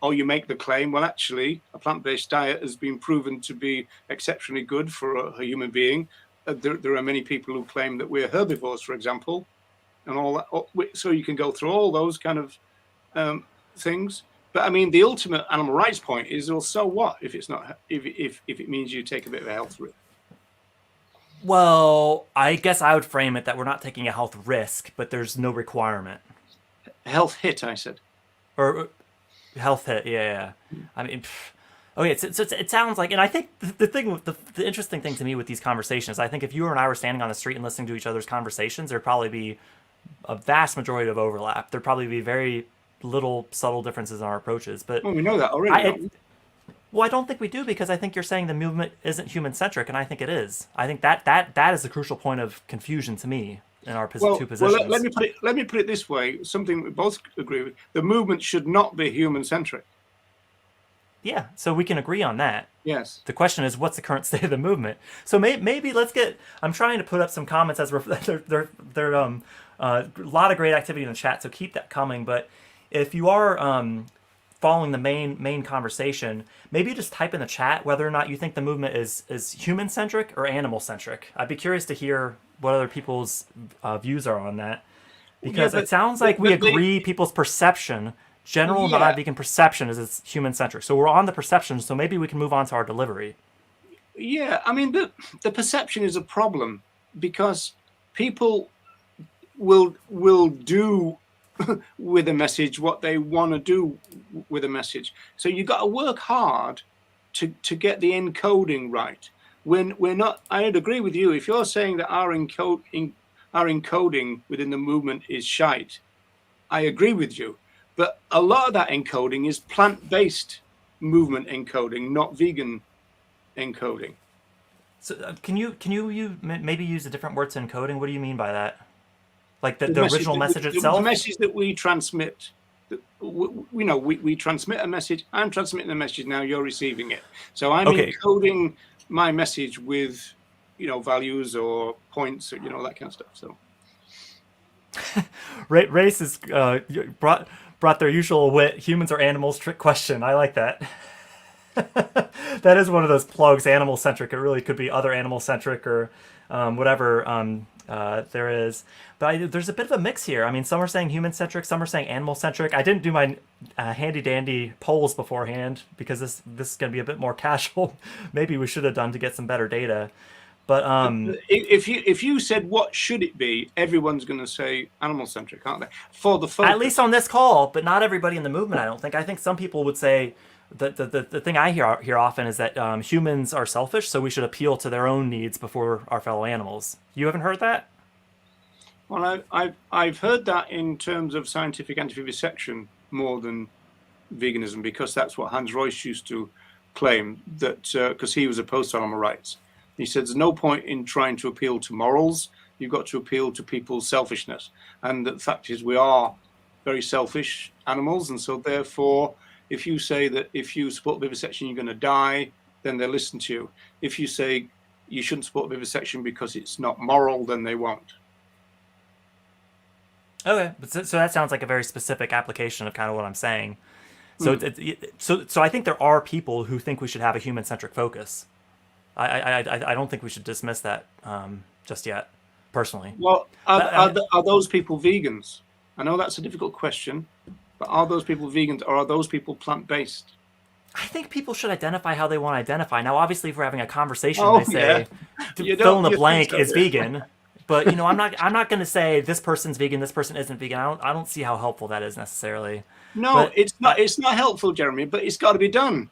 or you make the claim, well, actually, a plant-based diet has been proven to be exceptionally good for a human being. There are many people who claim that we're herbivores, for example, and all that. So you can go through all those kind of things. But I mean, the ultimate animal rights point is, well, so what if it's not? If it means you take a bit of a health risk? Well, I guess I would frame it that we're not taking a health risk, but there's no requirement. Health hit, I said. Or health hit, yeah. I mean, okay, it sounds like, and I think the interesting thing to me with these conversations, I think if you and I were standing on the street and listening to each other's conversations, there'd probably be a vast majority of overlap. There'd probably be very little subtle differences in our approaches. But well, we know that already. Well, I don't think we do, because I think you're saying the movement isn't human-centric, and I think it is. I think that is the crucial point of confusion to me in our two positions. Well, let me put it this way, something we both agree with. The movement should not be human-centric. Yeah, so we can agree on that. Yes. The question is, what's the current state of the movement? So maybe let's get. I'm trying to put up some comments as they're a lot of great activity in the chat, so keep that coming. But if you are following the main conversation, maybe just type in the chat whether or not you think the movement is human-centric or animal-centric. I'd be curious to hear what other people's views are on that, because it sounds like we agree people's perception. General non-vegan perception is it's human-centric. So we're on the perception, so maybe we can move on to our delivery. Yeah, I mean, the perception is a problem because people will do with a message what they want to do with a message. So you got to work hard to get the encoding right. When we're not, I'd agree with you. If you're saying that our encoding within the movement is shite, I agree with you. But a lot of that encoding is plant-based movement encoding, not vegan encoding. So can you maybe use a different word to encoding? What do you mean by that? Like the original message itself? The message that we transmit. We transmit a message. I'm transmitting a message now. You're receiving it. So I'm encoding my message with, values or points or, that kind of stuff. So. Race is brought their usual wit. Humans or animals? Trick question. I like that. That is one of those plugs. Animal centric. It really could be other animal centric or whatever there is. But there's a bit of a mix here. I mean, some are saying human centric, some are saying animal centric. I didn't do my handy dandy polls beforehand because this is going to be a bit more casual. Maybe we should have done to get some better data. But if you said what should it be, everyone's going to say animal-centric, aren't they? For the focus. at least on this call, but not everybody in the movement, I don't think. I think some people would say that the thing I hear often is that humans are selfish, so we should appeal to their own needs before our fellow animals. You haven't heard that? Well, I've heard that in terms of scientific anti-vivisection more than veganism, because that's what Hans Royce used to claim, that because he was opposed to animal rights. He said there's no point in trying to appeal to morals. You've got to appeal to people's selfishness. And the fact is we are very selfish animals. And so therefore, if you say that if you support vivisection, you're going to die, then they'll listen to you. If you say you shouldn't support vivisection because it's not moral, then they won't. Okay, so that sounds like a very specific application of kind of what I'm saying. So so I think there are people who think we should have a human-centric focus. I don't think we should dismiss that just yet, personally. Well, are those people vegans? I know that's a difficult question, but are those people vegans, or are those people plant-based? I think people should identify how they want to identify. Now, obviously, if we're having a conversation, Oh, they say You fill in don't- the you blank think so, is yeah. vegan. But I'm not going to say this person's vegan, this person isn't vegan. I don't see how helpful that is necessarily. No, But it's not. It's not helpful, Jeremy. But it's got to be done.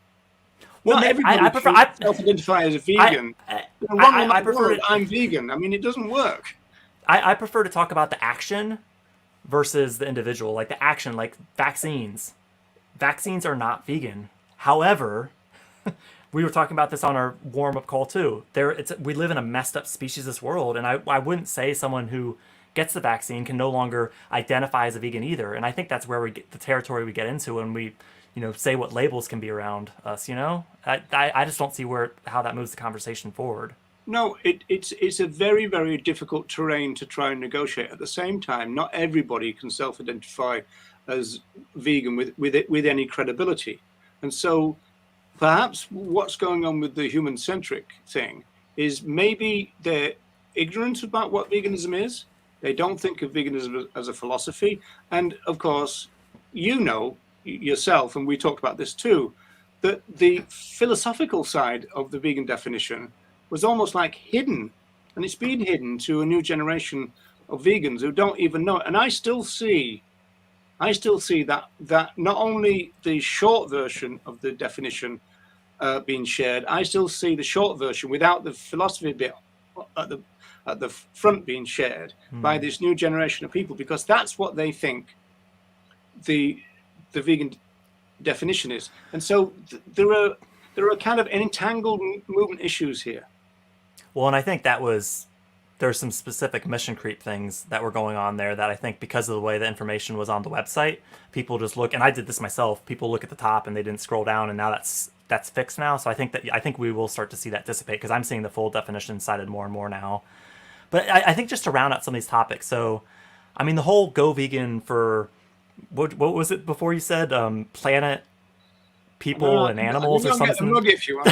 Well, Not everybody I prefer. can self-identify as a vegan. I prefer to, I'm vegan. I mean, it doesn't work. I prefer to talk about the action versus the individual. Like the action, like vaccines. Vaccines are not vegan. However, we were talking about this on our warm-up call too. We live in a messed up speciesist world, and I wouldn't say someone who gets the vaccine can no longer identify as a vegan either. And I think that's where we get the territory we get into when we, say what labels can be around us. I just don't see how that moves the conversation forward. No, it's a very, very difficult terrain to try and negotiate. At the same time, not everybody can self-identify as vegan with any credibility, and so perhaps what's going on with the human-centric thing is maybe they're ignorant about what veganism is. They don't think of veganism as a philosophy. And of course, yourself, and we talked about this too, that the philosophical side of the vegan definition was almost like hidden. And it's been hidden to a new generation of vegans who don't even know it. And I still see that not only the short version of the definition being shared, I still see the short version without the philosophy bit at the front being shared by this new generation of people, because that's what they think the vegan definition is. And so there are kind of entangled movement issues here. Well, and I think there's some specific mission creep things that were going on there that I think because of the way the information was on the website, people just look, and I did this myself, people look at the top and they didn't scroll down, and now that's fixed now. So I think we will start to see that dissipate, because I'm seeing the full definition cited more and more now. But I think just to round out some of these topics, so I mean the whole go vegan for what was it before you said planet, people, and animals or something? I'm if you want.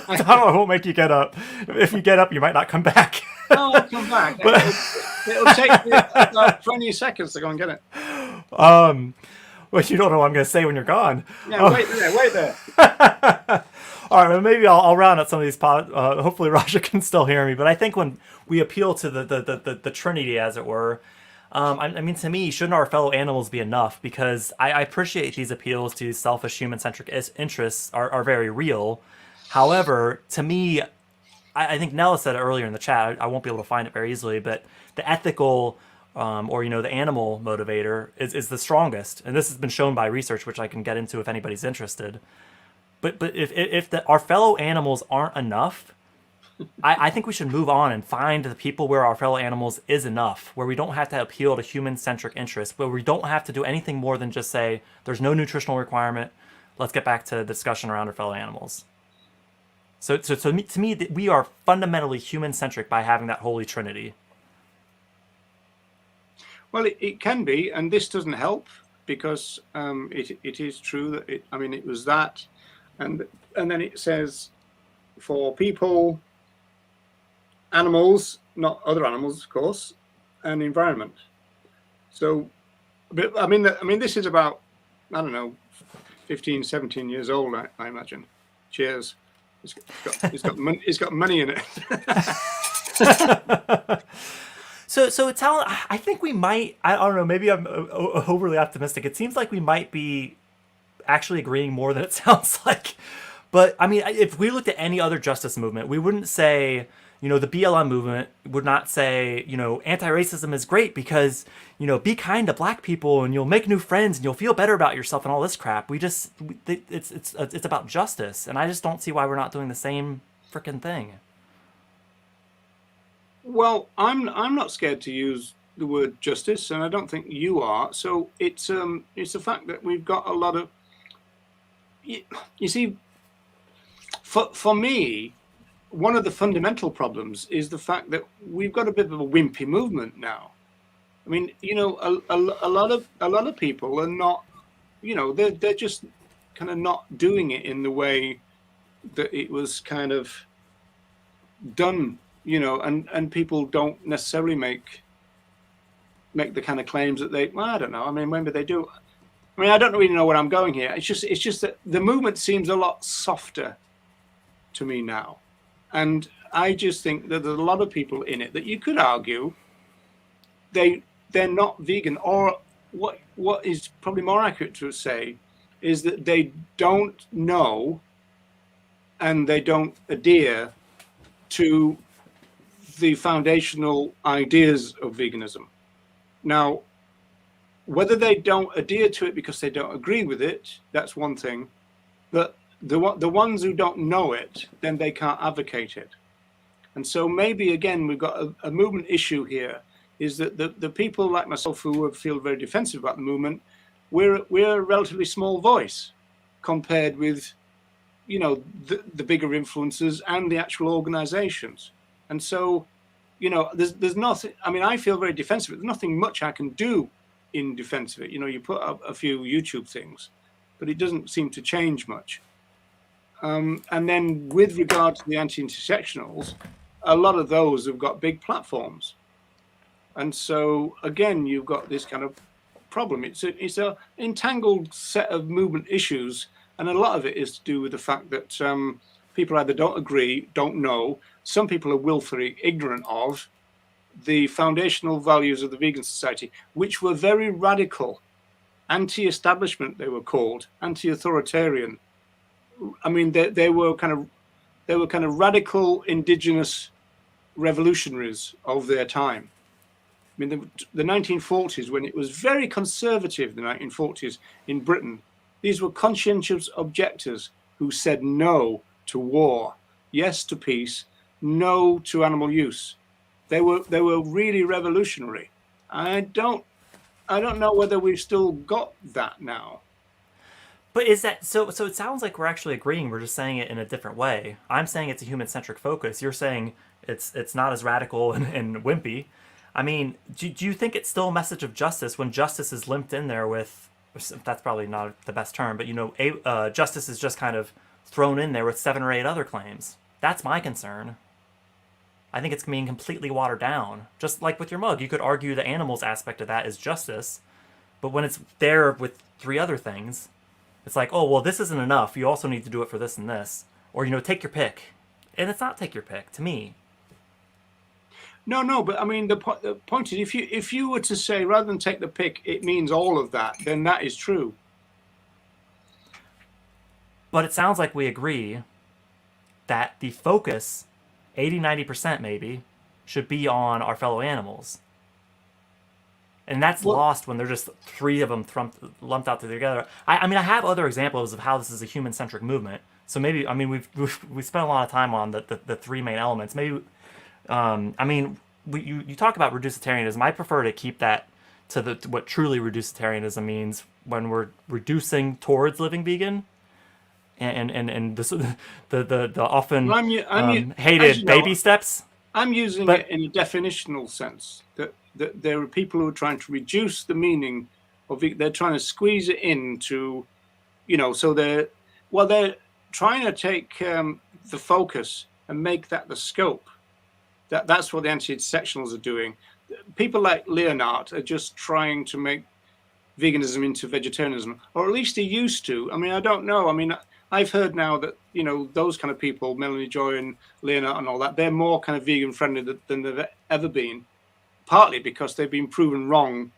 I won't make you get up. If you get up, you might not come back. No, I'll come back. It'll take me about 20 seconds to go and get it. Well, you don't know what I'm going to say when you're gone. Yeah, wait there. All right, well, maybe I'll round out some of these. Hopefully, Raja can still hear me. But I think when we appeal to the Trinity, as it were, I mean, to me, shouldn't our fellow animals be enough? Because I appreciate these appeals to selfish human-centric interests are very real. However, to me, I think Nella said it earlier in the chat. I won't be able to find it very easily, but the ethical or the animal motivator is the strongest, and this has been shown by research, which I can get into if anybody's interested. But if our fellow animals aren't enough, I think we should move on and find the people where our fellow animals is enough, where we don't have to appeal to human-centric interests, where we don't have to do anything more than just say there's no nutritional requirement. Let's get back to the discussion around our fellow animals. So to me, we are fundamentally human-centric by having that holy trinity. Well, it can be, and this doesn't help, because it is true that it was that, and then it says for people, animals, not other animals, of course, and environment. So, but I mean, this is about, I don't know, 15, 17 years old, I imagine. Cheers. It's got money in it. So it sounds. I think we might. I don't know. Maybe I'm overly optimistic. It seems like we might be actually agreeing more than it sounds like. But I mean, if we looked at any other justice movement, we wouldn't say, the BLM movement would not say, anti-racism is great because, be kind to black people and you'll make new friends and you'll feel better about yourself and all this crap. It's about justice, and I just don't see why we're not doing the same freaking thing. Well, I'm not scared to use the word justice, and I don't think you are. So it's the fact that we've got a lot of, you see, for me, one of the fundamental problems is the fact that we've got a bit of a wimpy movement now. I mean, a lot of people are not, they're just kind of not doing it in the way that it was kind of done, and people don't necessarily make the kind of claims that they, well, I don't know. I mean, maybe they do. I mean, I don't really know where I'm going here. It's just that the movement seems a lot softer to me now. And I just think that there's a lot of people in it that you could argue they're not vegan, or what is probably more accurate to say is that they don't know and they don't adhere to the foundational ideas of veganism. Now, whether they don't adhere to it because they don't agree with it, that's one thing. But the ones who don't know it, then they can't advocate it. And so maybe, again, we've got a movement issue here, is that the people like myself who feel very defensive about the movement, we're a relatively small voice compared with, the bigger influences and the actual organizations. And so, there's nothing, I mean, I feel very defensive. There's nothing much I can do in defense of it. You put up a few YouTube things, but it doesn't seem to change much. And then with regard to the anti-intersectionals, a lot of those have got big platforms. And so, again, you've got this kind of problem. It's a entangled set of movement issues, and a lot of it is to do with the fact that people either don't agree, don't know. Some people are willfully ignorant of the foundational values of the vegan society, which were very radical, anti-establishment, they were called, anti-authoritarian. I mean, they were kind of radical indigenous revolutionaries of their time. I mean, the 1940s, when it was very conservative, the 1940s in Britain, these were conscientious objectors who said no to war, yes to peace, no to animal use. They were really revolutionary. I don't know whether we've still got that now. But is that so? So it sounds like we're actually agreeing. We're just saying it in a different way. I'm saying it's a human-centric focus. You're saying it's not as radical and wimpy. I mean, do you think it's still a message of justice when justice is limped in there with? That's probably not the best term, but justice is just kind of thrown in there with 7 or 8 other claims. That's my concern. I think it's being completely watered down. Just like with your mug, you could argue the animals aspect of that is justice, but when it's there with 3 other things, it's like, oh, well, this isn't enough. You also need to do it for this and this. Or, take your pick. And it's not take your pick, to me. No, but I mean, the point is, if you were to say, rather than take the pick, it means all of that, then that is true. But it sounds like we agree that the focus, 80-90% maybe, should be on our fellow animals. And that's lost when they're just 3 of them lumped out together. I mean, I have other examples of how this is a human-centric movement. So maybe, I mean, we've spent a lot of time on the 3 main elements. Maybe, I mean, you talk about Reducetarianism. I prefer to keep that to what truly Reducetarianism means when we're reducing towards living vegan, and the often hated baby steps. I'm using it in a definitional sense that there are people who are trying to reduce the meaning of it. They're trying to squeeze it into, so they're trying to take the focus and make that the scope. That's what the anti-intersectionals are doing. People like Leonard are just trying to make veganism into vegetarianism, or at least he used to. I mean, I don't know. I mean, I've heard now that, those kind of people, Melanie Joy and Leonard and all that, they're more kind of vegan friendly than they've ever been, partly because they've been proven wrong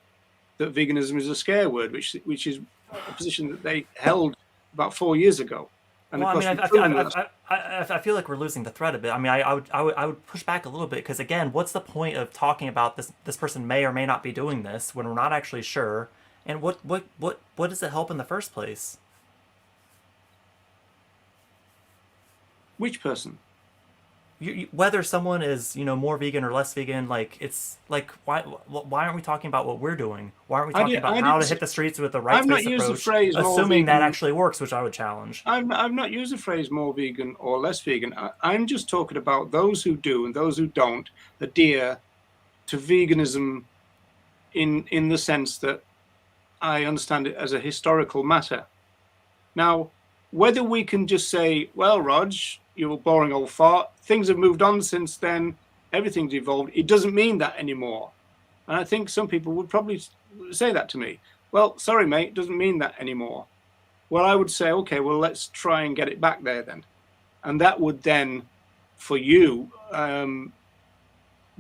that veganism is a scare word, which is a position that they held about 4 years ago. And Well, of I mean, course, we've proven that. I feel like we're losing the thread a bit. I mean, I would push back a little bit because again, what's the point of talking about this person may or may not be doing this when we're not actually sure, and what does it help in the first place? Which person? Whether someone is more vegan or less vegan, like it's like why aren't we talking about what we're doing? Why aren't we talking about how to hit the streets with the I've not rights-based used the approach, phrase more assuming that vegan. actually works, which I would challenge. I've not used the phrase more vegan or less vegan. I'm just talking about those who do and those who don't adhere to veganism in the sense that I understand it as a historical matter. Now, whether we can just say, well, Rog, you're a boring old fart, things have moved on since then, everything's evolved, it doesn't mean that anymore. And I think some people would probably say that to me. Well, sorry, mate, it doesn't mean that anymore. Well, I would say, okay, well, let's try and get it back there then. And that would then, for you,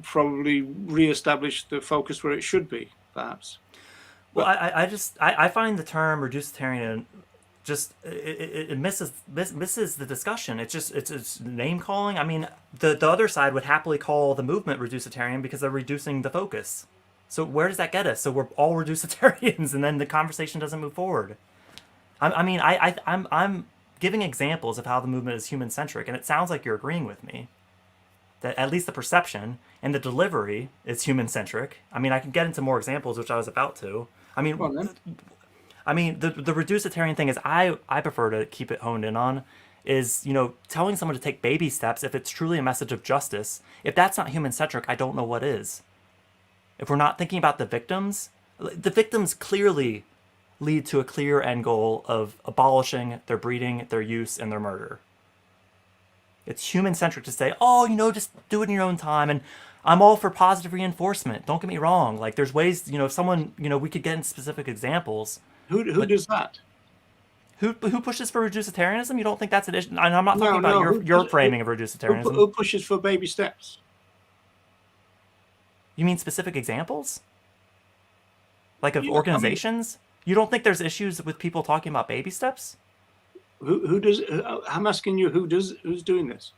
probably reestablish the focus where it should be, perhaps. Well, I find the term reducetarian just it misses the discussion. It's name calling. I mean, the other side would happily call the movement reducetarian because they're reducing the focus. So where does that get us? So we're all reducetarians, and then the conversation doesn't move forward. I'm giving examples of how the movement is human centric, and it sounds like you're agreeing with me that at least the perception and the delivery is human centric. I mean, I can get into more examples, which I was about to. I mean, the reducetarian thing is I prefer to keep it honed in on is, telling someone to take baby steps if it's truly a message of justice. If that's not human centric, I don't know what is. If we're not thinking about the victims clearly lead to a clear end goal of abolishing their breeding, their use, and their murder. It's human centric to say, just do it in your own time. And I'm all for positive reinforcement. Don't get me wrong. Like there's ways, if someone, we could get into specific examples. Who does that? Who pushes for reducetarianism? You don't think that's an issue? And I'm not talking about your framing of reducetarianism. Who pushes for baby steps? You mean specific examples? Like of organizations? You don't think there's issues with people talking about baby steps? Who does? I'm asking you, who's doing this?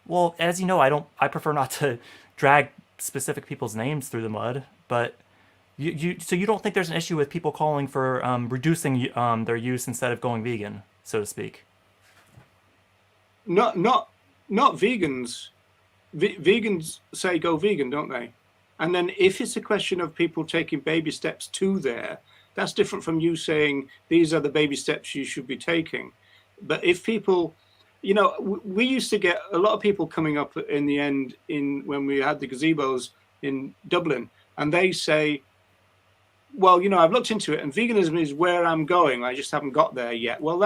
Well, as you know, I prefer not to drag specific people's names through the mud, but so you don't think there's an issue with people calling for reducing their use instead of going vegan, so to speak? Not vegans. Vegans say go vegan, don't they? And then if it's a question of people taking baby steps to there, that's different from you saying these are the baby steps you should be taking. But if people, we used to get a lot of people coming up in the end when we had the gazebos in Dublin, and they say, well, I've looked into it and veganism is where I'm going. I just haven't got there yet. Well,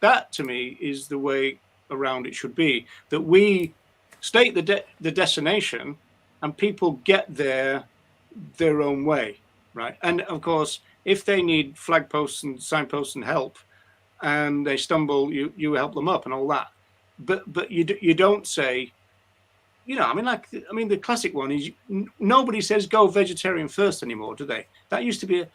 that to me is the way around it should be, that we state the destination and people get there their own way, right? And of course, if they need flag posts and signposts and help, and they stumble, you help them up and all that. But you don't say, the classic one is nobody says go vegetarian first anymore, do they? That used to be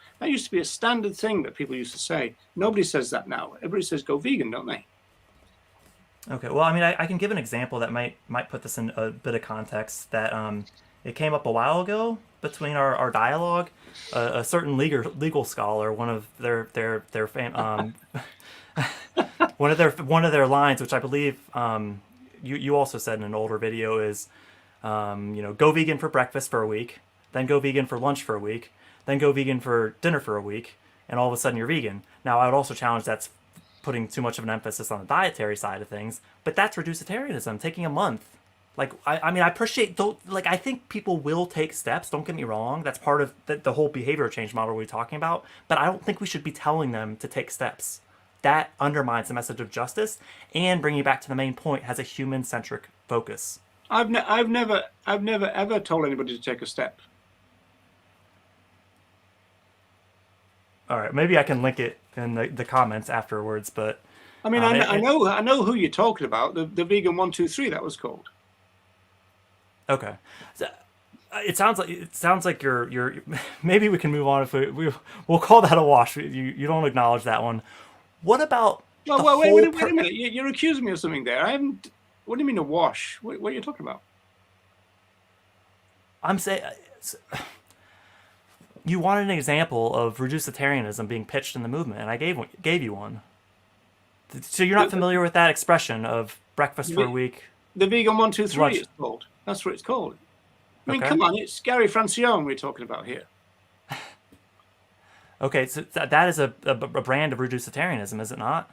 a standard thing that people used to say. Nobody says that now. Everybody says go vegan, don't they? Okay, well, I can give an example that might put this in a bit of context. That it came up a while ago between our dialogue. A certain legal scholar, one of their one of their lines, which I believe you also said in an older video, is go vegan for breakfast for a week, then go vegan for lunch for a week, then go vegan for dinner for a week, and all of a sudden you're vegan. Now, I would also challenge that's putting too much of an emphasis on the dietary side of things, but that's reducetarianism, taking a month. Like, I appreciate, I think people will take steps, don't get me wrong, that's part of the whole behavior change model we're talking about, but I don't think we should be telling them to take steps. That undermines the message of justice, and bringing you back to the main point, has a human-centric focus. I've never ever told anybody to take a step. All right, maybe I can link it in the comments afterwards, but I mean, I know who you're talking about. The vegan 123, that was called. Okay. So, it sounds like you're maybe we can move on if we'll call that a wash. You don't acknowledge that one. What about the Well, wait whole a minute. You're accusing me of something there. I haven't. What do you mean a wash? What are you talking about? I'm saying you wanted an example of reducetarianism being pitched in the movement, and I gave you one. So you're not familiar with that expression of breakfast for a week? The vegan 123, Lunch. it's called. That's what it's called. I mean, Okay. come on, it's Gary Francione we're talking about here. Okay, so that is a brand of reducetarianism, is it not?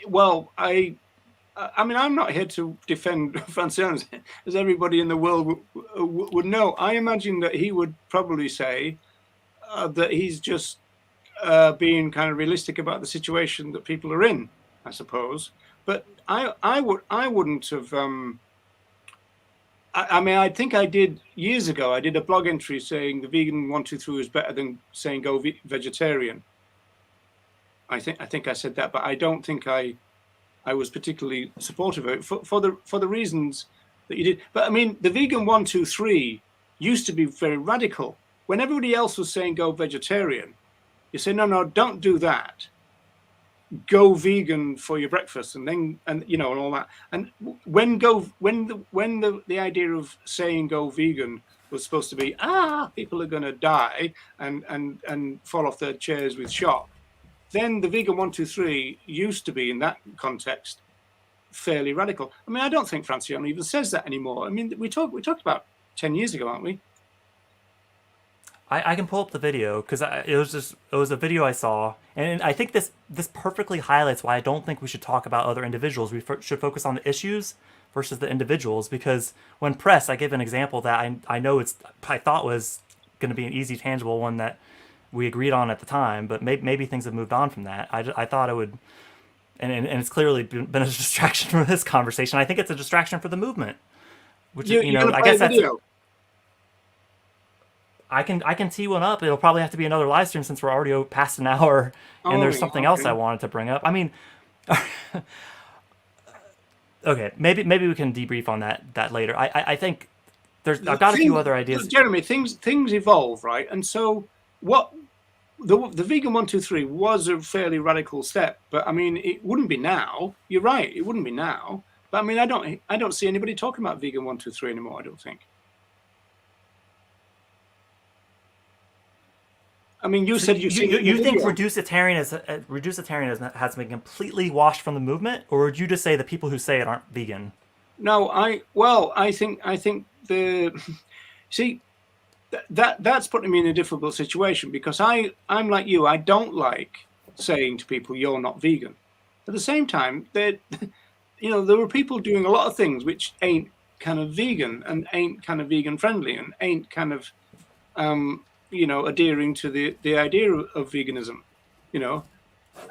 Well, I mean, I'm not here to defend Francione, as everybody in the world would know. I imagine that he would probably say that he's just being kind of realistic about the situation that people are in, I suppose. But I wouldn't have. I mean, I think I did years ago. I did a blog entry saying the vegan 123 is better than saying go vegetarian. I think I said that, but I don't think I was particularly supportive of it for the reasons that you did. But I mean, the vegan 123 used to be very radical. When everybody else was saying go vegetarian, you say no, don't do that. Go vegan for your breakfast, and all that. And when the idea of saying go vegan was supposed to be people are going to die and fall off their chairs with shock, then the vegan 123 used to be in that context fairly radical. I mean, I don't think Francione even says that anymore. I mean, we talked about 10 years ago, aren't we? I can pull up the video because it was a video I saw, and I think this perfectly highlights why I don't think we should talk about other individuals. We should focus on the issues versus the individuals, because when pressed, I give an example that I know I thought was going to be an easy, tangible one that we agreed on at the time, but maybe things have moved on from that. I thought it would, and it's clearly been a distraction from this conversation. I think it's a distraction for the movement, which is, I guess that's. I can tee one up. It'll probably have to be another live stream since we're already past an hour, and there's something else I wanted to bring up. I mean, okay, maybe we can debrief on that later. I think I've got a few other ideas. Jeremy, things evolve, right? And so what the vegan 123 was a fairly radical step, but I mean, it wouldn't be now. You're right, it wouldn't be now. But I mean, I don't see anybody talking about vegan 123 anymore. I don't think. I mean, you said you think reducetarianism has been completely washed from the movement, or would you just say the people who say it aren't vegan? No, I think that's putting me in a difficult situation, because I'm like you. I don't like saying to people you're not vegan. At the same time, there were people doing a lot of things which ain't kind of vegan and ain't kind of vegan friendly and ain't kind of adhering to the idea of veganism,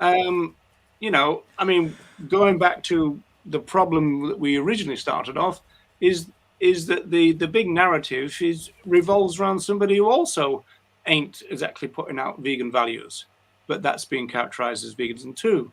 I mean, going back to the problem that we originally started off is that the big narrative revolves around somebody who also ain't exactly putting out vegan values, but that's being characterized as veganism too.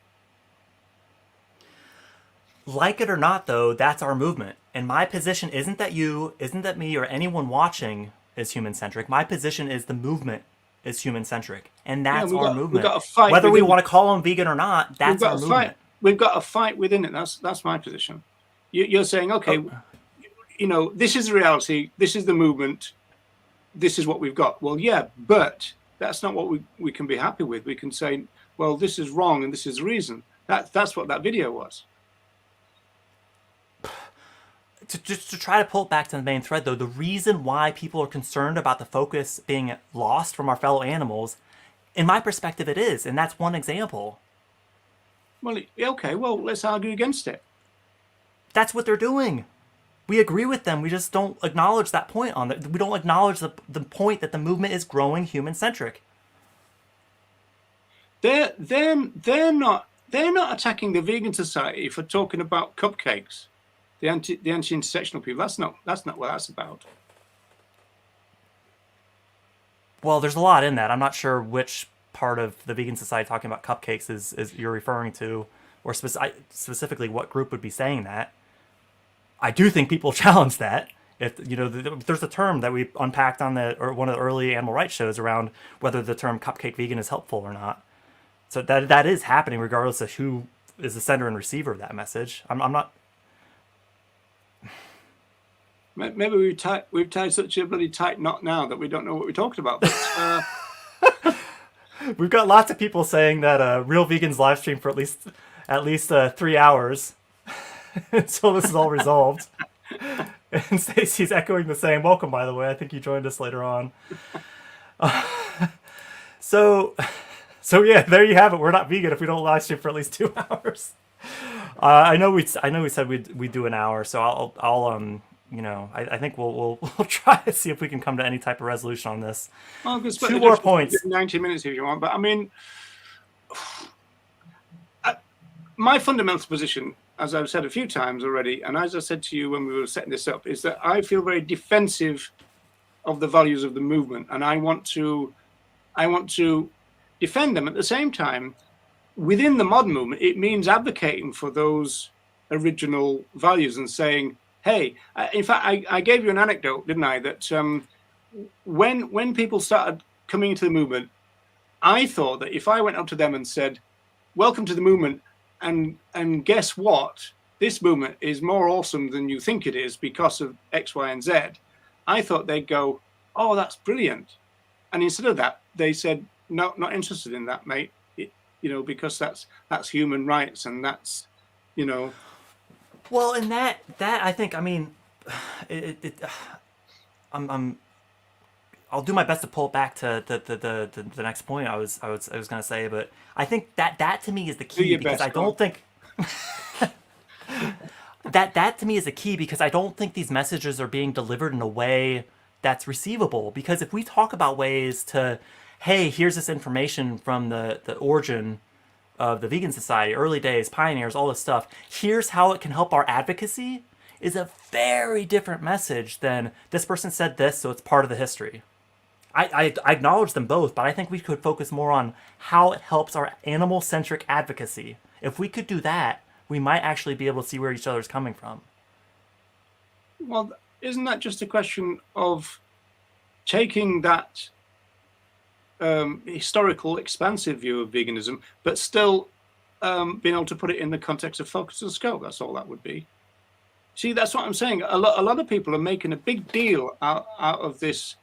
Like it or not, though, that's our movement. And my position isn't that me, or anyone watching is human-centric. My position is the movement is human-centric, and that's our movement. We've got a fight whether we want to call them vegan or not, that's our movement. We've got a fight within it. That's my position. You're saying, okay, this is the reality. This is the movement. This is what we've got. Well, yeah, but that's not what we can be happy with. We can say, well, this is wrong, and this is the reason. That's what that video was. Just to try to pull it back to the main thread, though, the reason why people are concerned about the focus being lost from our fellow animals, in my perspective, it is, and that's one example. Well, okay, well, let's argue against it. That's what they're doing. We agree with them. We just don't acknowledge that point on it. We don't acknowledge the point that the movement is growing human-centric. They're not attacking the vegan society for talking about cupcakes. The anti-intersectional people. That's not what that's about. Well, there's a lot in that. I'm not sure which part of the Vegan Society talking about cupcakes is you're referring to, or specifically what group would be saying that. I do think people challenge that. If there's a term that we unpacked on one of the early animal rights shows around whether the term cupcake vegan is helpful or not. So that is happening regardless of who is the sender and receiver of that message. I'm not. Maybe we've tied such a bloody tight knot now that we don't know what we're talking about. But, We've got lots of people saying that Real Vegans live stream for at least 3 hours until this is all resolved. And Stacy's echoing the same. Welcome, by the way. I think you joined us later on. So yeah, there you have it. We're not vegan if we don't live stream for at least 2 hours. I know we said we'd do an hour, so I'll I think we'll try to see if we can come to any type of resolution on this. Well, 2 more points. 90 minutes if you want, but I mean, my fundamental position, as I've said a few times already, and as I said to you when we were setting this up, is that I feel very defensive of the values of the movement, and I want to defend them. At the same time, within the modern movement, it means advocating for those original values and saying, hey, in fact, I gave you an anecdote, didn't I? That when people started coming into the movement, I thought that if I went up to them and said, welcome to the movement, and guess what? This movement is more awesome than you think it is because of X, Y, and Z. I thought they'd go, oh, that's brilliant. And instead of that, they said, no, not interested in that, mate. Because that's human rights, and that's, Well, and that I think, I mean, I'll do my best to pull it back to the next point I was going to say, but I think that to me is the key, because I don't think that to me is the key, because I don't think these messages are being delivered in a way that's receivable. Because if we talk about ways to, hey, here's this information from the origin of the Vegan Society, early days, pioneers, all this stuff, here's how it can help our advocacy, is a very different message than this person said this, so it's part of the history. I acknowledge them both, but I think we could focus more on how it helps our animal-centric advocacy. If we could do that, we might actually be able to see where each other's coming from. Well, isn't that just a question of taking that historical, expansive view of veganism, but still being able to put it in the context of focus and scope? That's all that would be. See, that's what I'm saying. A lot of people are making a big deal out of this.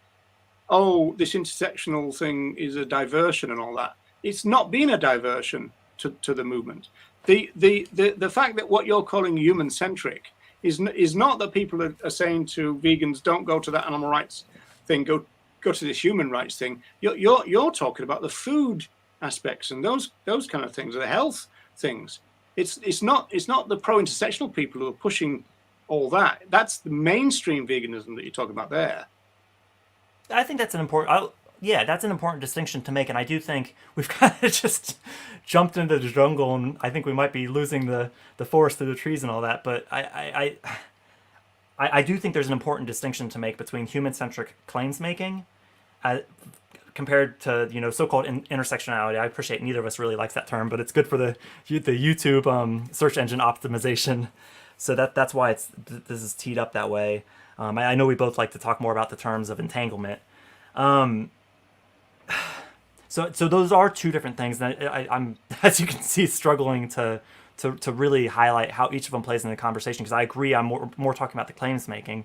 Oh, this intersectional thing is a diversion and all that. It's not been a diversion to the movement. The fact that what you're calling human-centric is not that people are saying to vegans, don't go to that animal rights thing, go to this human rights thing. You're talking about the food aspects and those kind of things, the health things. It's not the pro-intersectional people who are pushing all that. That's the mainstream veganism that you're talking about there. I think that's an important distinction to make, and I do think we've kind of just jumped into the jungle, and I think we might be losing the forest through the trees and all that. But I do think there's an important distinction to make between human-centric claims making, compared to so-called intersectionality. I appreciate neither of us really likes that term, but it's good for the YouTube search engine optimization. So that's why this is teed up that way. I know we both like to talk more about the terms of entanglement. So those are two different things. And I'm, as you can see, struggling to really highlight how each of them plays in the conversation, because I agree I'm more talking about the claims making.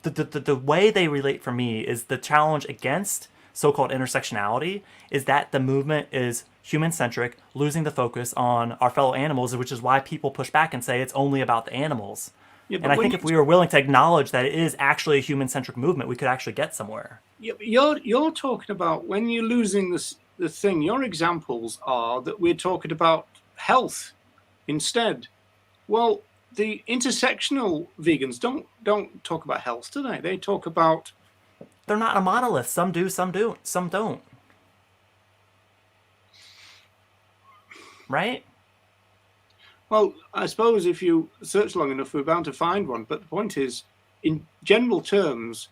The way they relate for me is the challenge against so-called intersectionality is that the movement is human-centric, losing the focus on our fellow animals, which is why people push back and say it's only about the animals. Yeah, and I think if we were willing to acknowledge that it is actually a human-centric movement, we could actually get somewhere. You're talking about, when you're losing the thing, your examples are that we're talking about health instead. Well, the intersectional vegans don't talk about health, do they? They talk about... They're not a monolith. Some do, some don't. Right? Well, I suppose if you search long enough, we're bound to find one. But the point is, in general terms,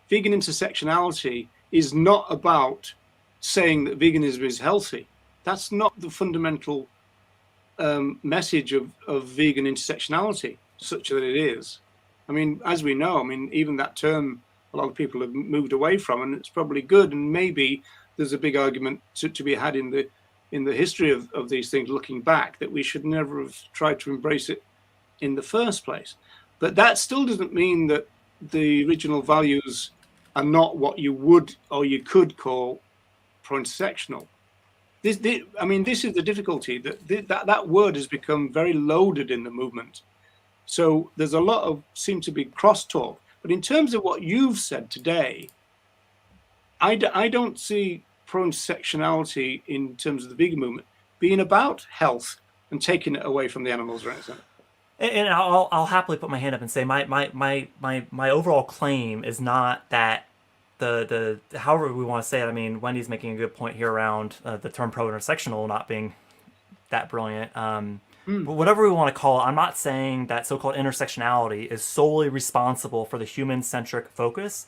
vegan intersectionality is not about saying that veganism is healthy. That's not the fundamental message of vegan intersectionality, such that it is. I mean, as we know, I mean, even that term a lot of people have moved away from, and it's probably good. And maybe there's a big argument to be had in the history of these things, looking back, that we should never have tried to embrace it in the first place. But that still doesn't mean that the original values are not what you would or you could call pro-intersectional. I mean, this is the difficulty, that word has become very loaded in the movement. So there's a lot of, seem to be crosstalk. But in terms of what you've said today, I don't see pro-intersectionality in terms of the vegan movement being about health and taking it away from the animals or anything. And I'll happily put my hand up and say my overall claim is not that the however we want to say it. I mean, Wendy's making a good point here around the term pro-intersectional not being that brilliant. But whatever we want to call it, I'm not saying that so-called intersectionality is solely responsible for the human-centric focus.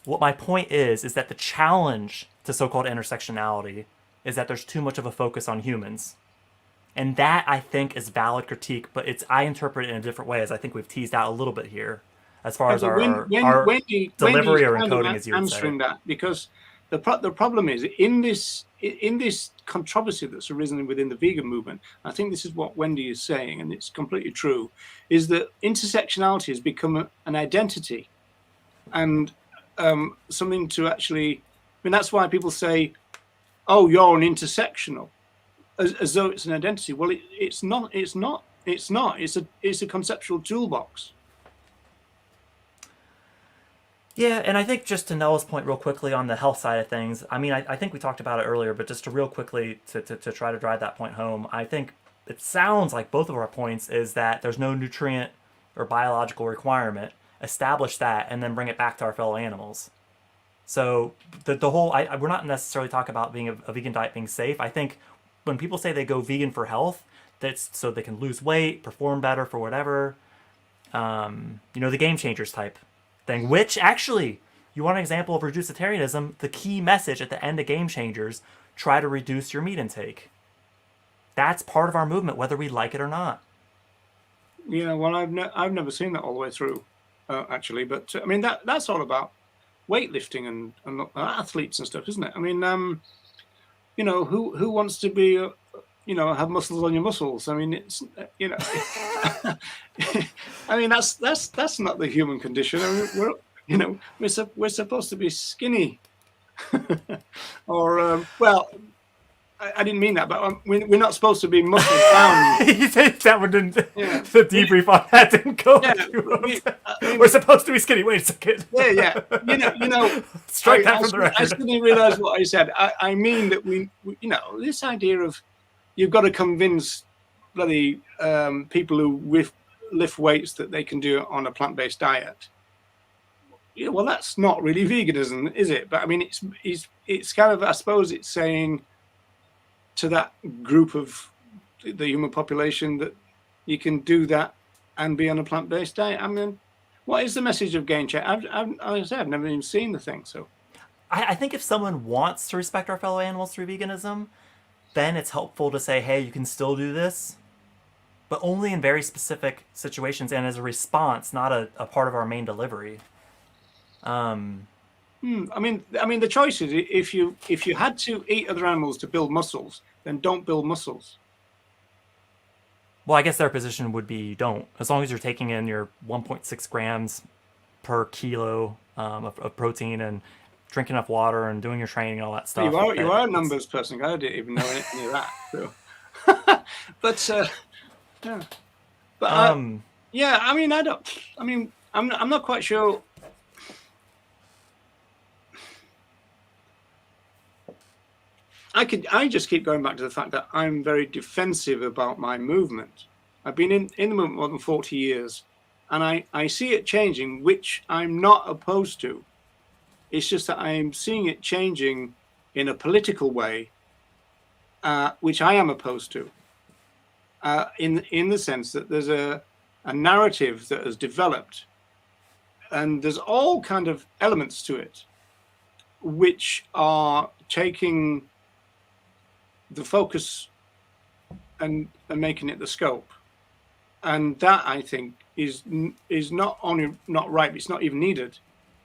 What my point is that the challenge to so-called intersectionality is that there's too much of a focus on humans. And that, I think, is valid critique, but I interpret it in a different way, as I think we've teased out a little bit here, as far as our delivery or encoding, as you would say. Answering that, because the problem is, in this controversy that's arisen within the vegan movement, I think this is what Wendy is saying, and it's completely true, is that intersectionality has become an identity and something to actually, I mean, that's why people say, oh, you're an intersectional, as though it's an identity. Well, it's not. It's a conceptual toolbox. Yeah, and I think just to Noah's point real quickly on the health side of things, I mean, I think we talked about it earlier, but just to real quickly to try to drive that point home, I think it sounds like both of our points is that there's no nutrient or biological requirement. Establish that and then bring it back to our fellow animals. So the whole, we're not necessarily talking about being a vegan diet being safe. I think when people say they go vegan for health, that's so they can lose weight, perform better for whatever, the game changers type thing, which actually, you want an example of reducetarianism, the key message at the end of Game Changers, try to reduce your meat intake. That's part of our movement, whether we like it or not. Yeah, well, I've never seen that all the way through, actually, but I mean, that's all about weightlifting and athletes and stuff, isn't it? I mean, who wants to be, have muscles on your muscles? I mean, it's, I mean, that's not the human condition. I mean, we're supposed to be skinny, or well, I didn't mean that, but we're not supposed to be muscle bound. That one didn't. Yeah. The debrief on that didn't go. Yeah, we're supposed to be skinny. Wait a second. Yeah. Strike that from the record. I suddenly realised what I said. I mean that we, this idea of you've got to convince bloody people who lift weights that they can do it on a plant-based diet. Yeah, well, that's not really veganism, is it? But I mean, it's kind of, I suppose, it's saying to that group of the human population that you can do that and be on a plant-based diet. I mean, what is the message of Game Change? I've never even seen the thing. So, I think if someone wants to respect our fellow animals through veganism, then it's helpful to say, hey, you can still do this, but only in very specific situations and as a response, not a part of our main delivery. I mean, the choice is if you had to eat other animals to build muscles, then don't build muscles. Well, I guess their position would be don't, as long as you're taking in your 1.6 grams per kilo of protein and drinking enough water and doing your training and all that stuff. You are a numbers person. I didn't even know any of that. So. But yeah, but yeah, I mean, I'm not quite sure. I just keep going back to the fact that I'm very defensive about my movement. I've been in the movement more than 40 years, and I see it changing, which I'm not opposed to. It's just that I'm seeing it changing in a political way, which I am opposed to, in the sense that there's a narrative that has developed, and there's all kind of elements to it which are taking the focus and making it the scope. And that, I think, is not only not right, but it's not even needed.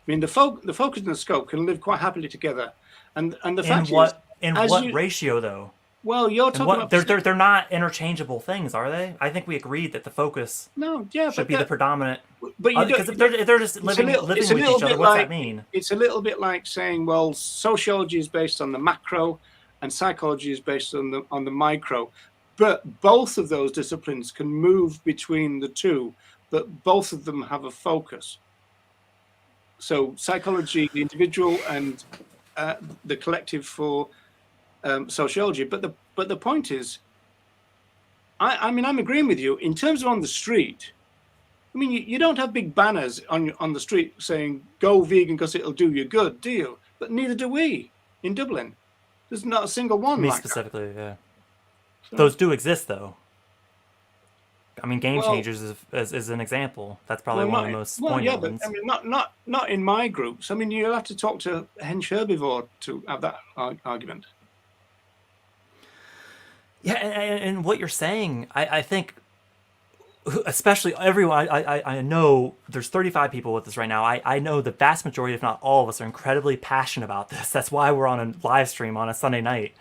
I mean, the focus and the scope can live quite happily together. And the fact is, In as what you, ratio though? well, you're And talking what about they're not interchangeable things, are they? I think we agreed that the focus no, yeah, should be the predominant. but you Because don't. if they're just living It's a with little each other, bit what's like that mean? it's a little bit like saying, well, sociology is based on the macro, and psychology is based on the micro. But both of those disciplines can move between the two, but both of them have a focus. So psychology, the individual, and the collective for sociology. But the point is, I mean, I'm agreeing with you in terms of on the street. I mean, you don't have big banners on the street saying "Go vegan because it'll do you good," do you? But neither do we in Dublin. There's not a single one Me like specifically, yeah. that. Those do exist though. I mean, Game Well, Changers is an example. That's probably one of the most well, yeah, poignant but ones. I mean, not in my groups. I mean, you'll have to talk to hench herbivore to have that argument. Yeah, and what you're saying, I think, especially everyone, I know there's 35 people with us right now. I know the vast majority, if not all of us, are incredibly passionate about this. That's why we're on a live stream on a Sunday night,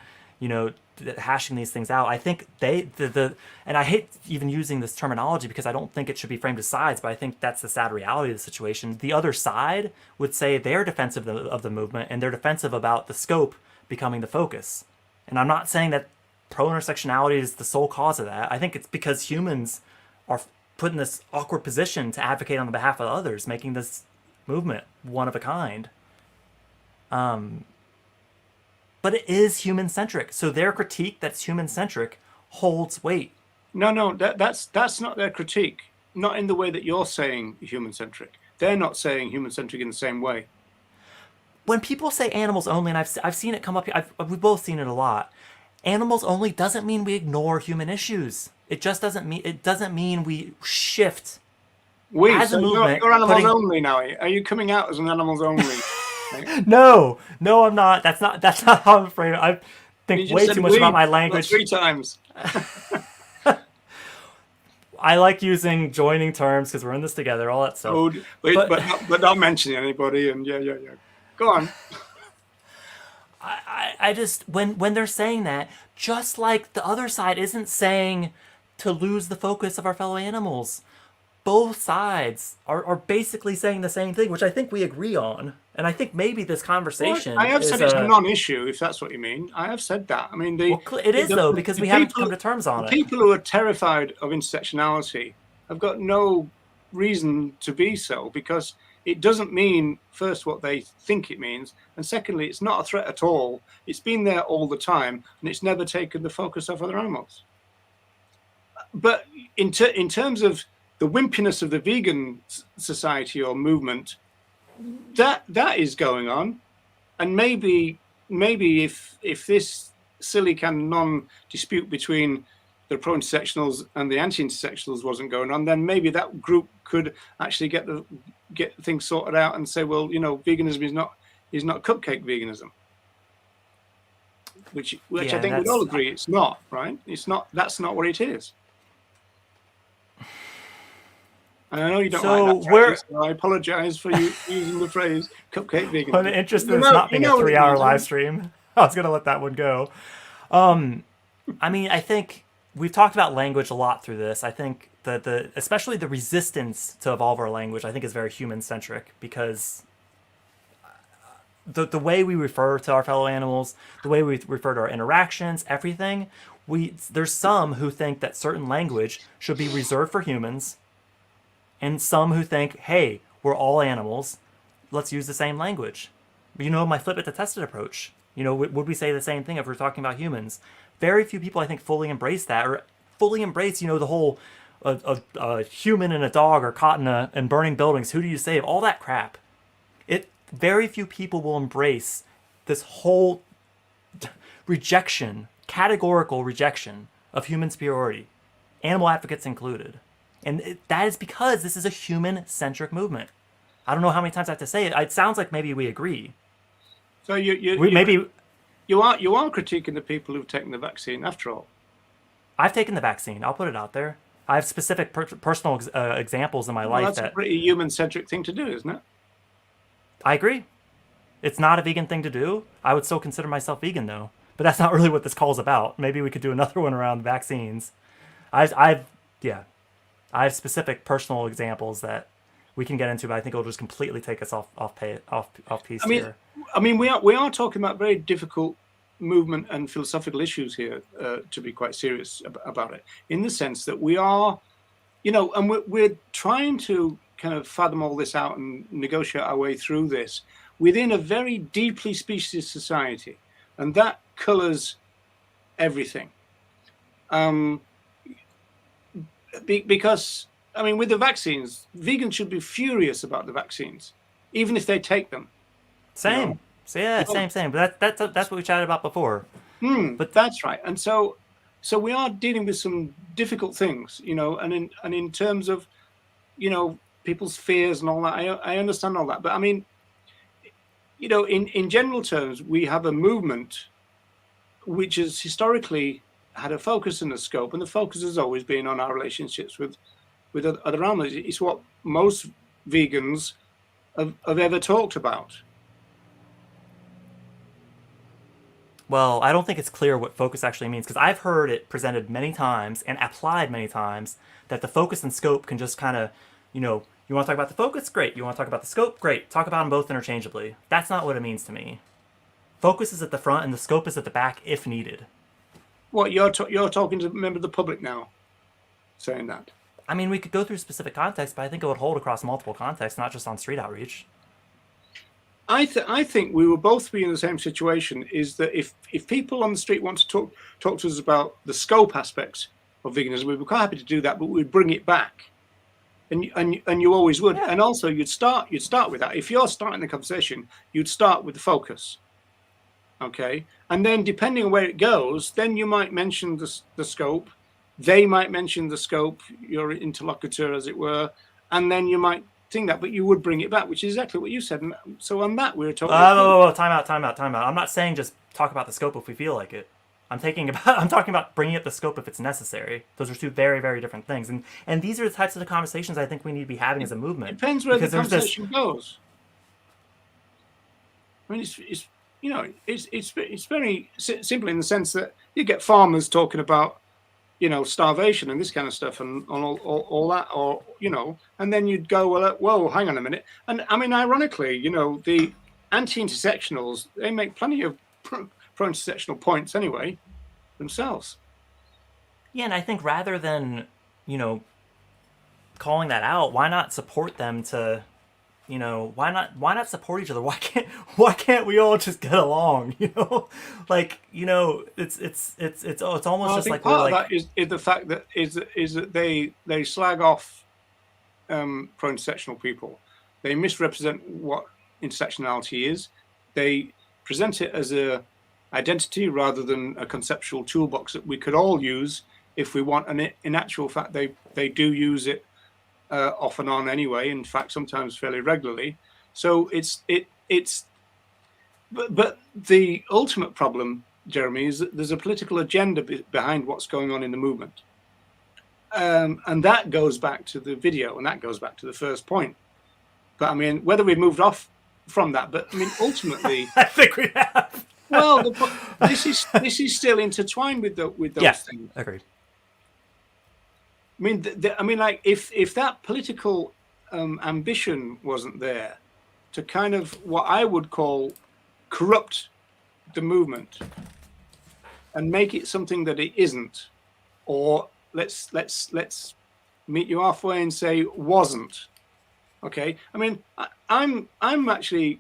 hashing these things out. I think and I hate even using this terminology because I don't think it should be framed as sides, but I think that's the sad reality of the situation. The other side would say they're defensive of the movement and they're defensive about the scope becoming the focus. And I'm not saying that pro-intersectionality is the sole cause of that. I think it's because humans are put in this awkward position to advocate on the behalf of others, making this movement one of a kind. But it is human-centric. So their critique that's human-centric holds weight. No, that's not their critique. Not in the way that you're saying human-centric. They're not saying human-centric in the same way. When people say animals only, and I've seen it come up, we've both seen it a lot. Animals only doesn't mean we ignore human issues. It just doesn't mean we shift. As a movement, you're animals only now. Are you coming out as an animals only? No, I'm not. That's not how I'm afraid. I think way too much about my language. 3 times. I like using joining terms because we're in this together, all that stuff. Oh, but not mentioning anybody. And yeah. Go on. I just when they're saying that, just like the other side isn't saying to lose the focus of our fellow animals. Both sides are basically saying the same thing, which I think we agree on. And I think maybe this conversation. Well, I have said it's a non-issue, if that's what you mean. I have said that. I mean, it is though, because we haven't come to terms on it. People who are terrified of intersectionality have got no reason to be so, because it doesn't mean, first, what they think it means, and secondly, it's not a threat at all. It's been there all the time, and it's never taken the focus off other animals. But in terms of the wimpiness of the vegan society or movement, that is going on, and maybe if this silly kind of non-dispute between the pro-intersectionals and the anti-intersectionals wasn't going on, then maybe that group could actually get things sorted out and say, well, veganism is not cupcake veganism, which I think we'd all agree it's not, right? It's not. That's not what it is. And I know you don't like that phrase, so I apologize for you using the phrase cupcake veganism. I'm interested in this not being a 3-hour live stream. I was going to let that one go. I mean, I think we've talked about language a lot through this. I think especially the resistance to evolve our language, I think is very human-centric, because the way we refer to our fellow animals, the way we refer to our interactions, everything, there's some who think that certain language should be reserved for humans, and some who think, hey, we're all animals, let's use the same language. My flip it to tested approach. Would we say the same thing if we're talking about humans? Very few people, I think, fully embrace that, or fully embrace, the whole a human and a dog are caught in burning buildings. Who do you save? All that crap. Very few people will embrace this whole rejection, categorical rejection of human superiority, animal advocates included. And that is because this is a human-centric movement. I don't know how many times I have to say it. It sounds like maybe we agree. So you maybe you are critiquing the people who've taken the vaccine after all. I've taken the vaccine. I'll put it out there. I have specific personal examples in my Well, life that's a that pretty human-centric thing to do, isn't it? I agree. It's not a vegan thing to do. I would still consider myself vegan though, but that's not really what this call's about. Maybe we could do another one around vaccines. I've yeah, I have specific personal examples that we can get into, but I think it'll just completely take us off piece here. I mean, we are talking about very difficult movement and philosophical issues here, to be quite serious about it, in the sense that we are, and we're trying to kind of fathom all this out and negotiate our way through this within a very deeply speciesist society, and that colors everything. Because, I mean, with the vaccines, vegans should be furious about the vaccines, even if they take them. Same. So yeah, same. But that's what we chatted about before. But that's right. And so we are dealing with some difficult things, and in terms of, people's fears and all that. I understand all that. But I mean, in general terms, we have a movement which has historically had a focus and a scope, and the focus has always been on our relationships with other animals. It's what most vegans have ever talked about. Well, I don't think it's clear what focus actually means, because I've heard it presented many times and applied many times that the focus and scope can just kind of, you want to talk about the focus? Great. You want to talk about the scope? Great. Talk about them both interchangeably. That's not what it means to me. Focus is at the front and the scope is at the back if needed. What, you're talking to a member of the public now, saying that? I mean, we could go through specific context, but I think it would hold across multiple contexts, not just on street outreach. I think we will both be in the same situation, is that if people on the street want to talk to us about the scope aspects of veganism, we'd be quite happy to do that, but we'd bring it back. And you always would. Yeah. And also you'd start with that. If you're starting the conversation, you'd start with the focus. Okay? And then depending on where it goes, then you might mention the scope. They might mention the scope, your interlocutor, as it were, and then you might think that, but you would bring it back, which is exactly what you said. And so on that, we were talking. Time out. I'm not saying just talk about the scope if we feel like it. I'm talking about bringing up the scope if it's necessary. Those are two very, very different things, and these are the types of the conversations I think we need to be having as a movement. It depends where the conversation goes. I mean, it's very simple in the sense that you get farmers talking about, starvation and this kind of stuff and all that, or, and then you'd go, well, whoa, hang on a minute. And I mean, ironically, the anti-intersectionals, they make plenty of pro-intersectional points anyway themselves. Yeah, and I think rather than, calling that out, why not support them to, why not support each other? Why can't we all just get along? It's almost just like part of that is the fact that is that they slag off pro-intersectional people. They misrepresent what intersectionality is. They present it as a identity rather than a conceptual toolbox that we could all use if we want. And in actual fact, they do use it off and on anyway. In fact, sometimes fairly regularly. So but the ultimate problem, Jeremy, is that there's a political agenda behind what's going on in the movement. And that goes back to the video, and that goes back to the first point. But I mean, whether we've moved off from that, but I mean, ultimately, I think we have. Well, this is still intertwined with those things. Agreed. I mean, like if that political ambition wasn't there to kind of what I would call corrupt the movement and make it something that it isn't, or let's meet you halfway and say wasn't. Okay, I mean, I'm actually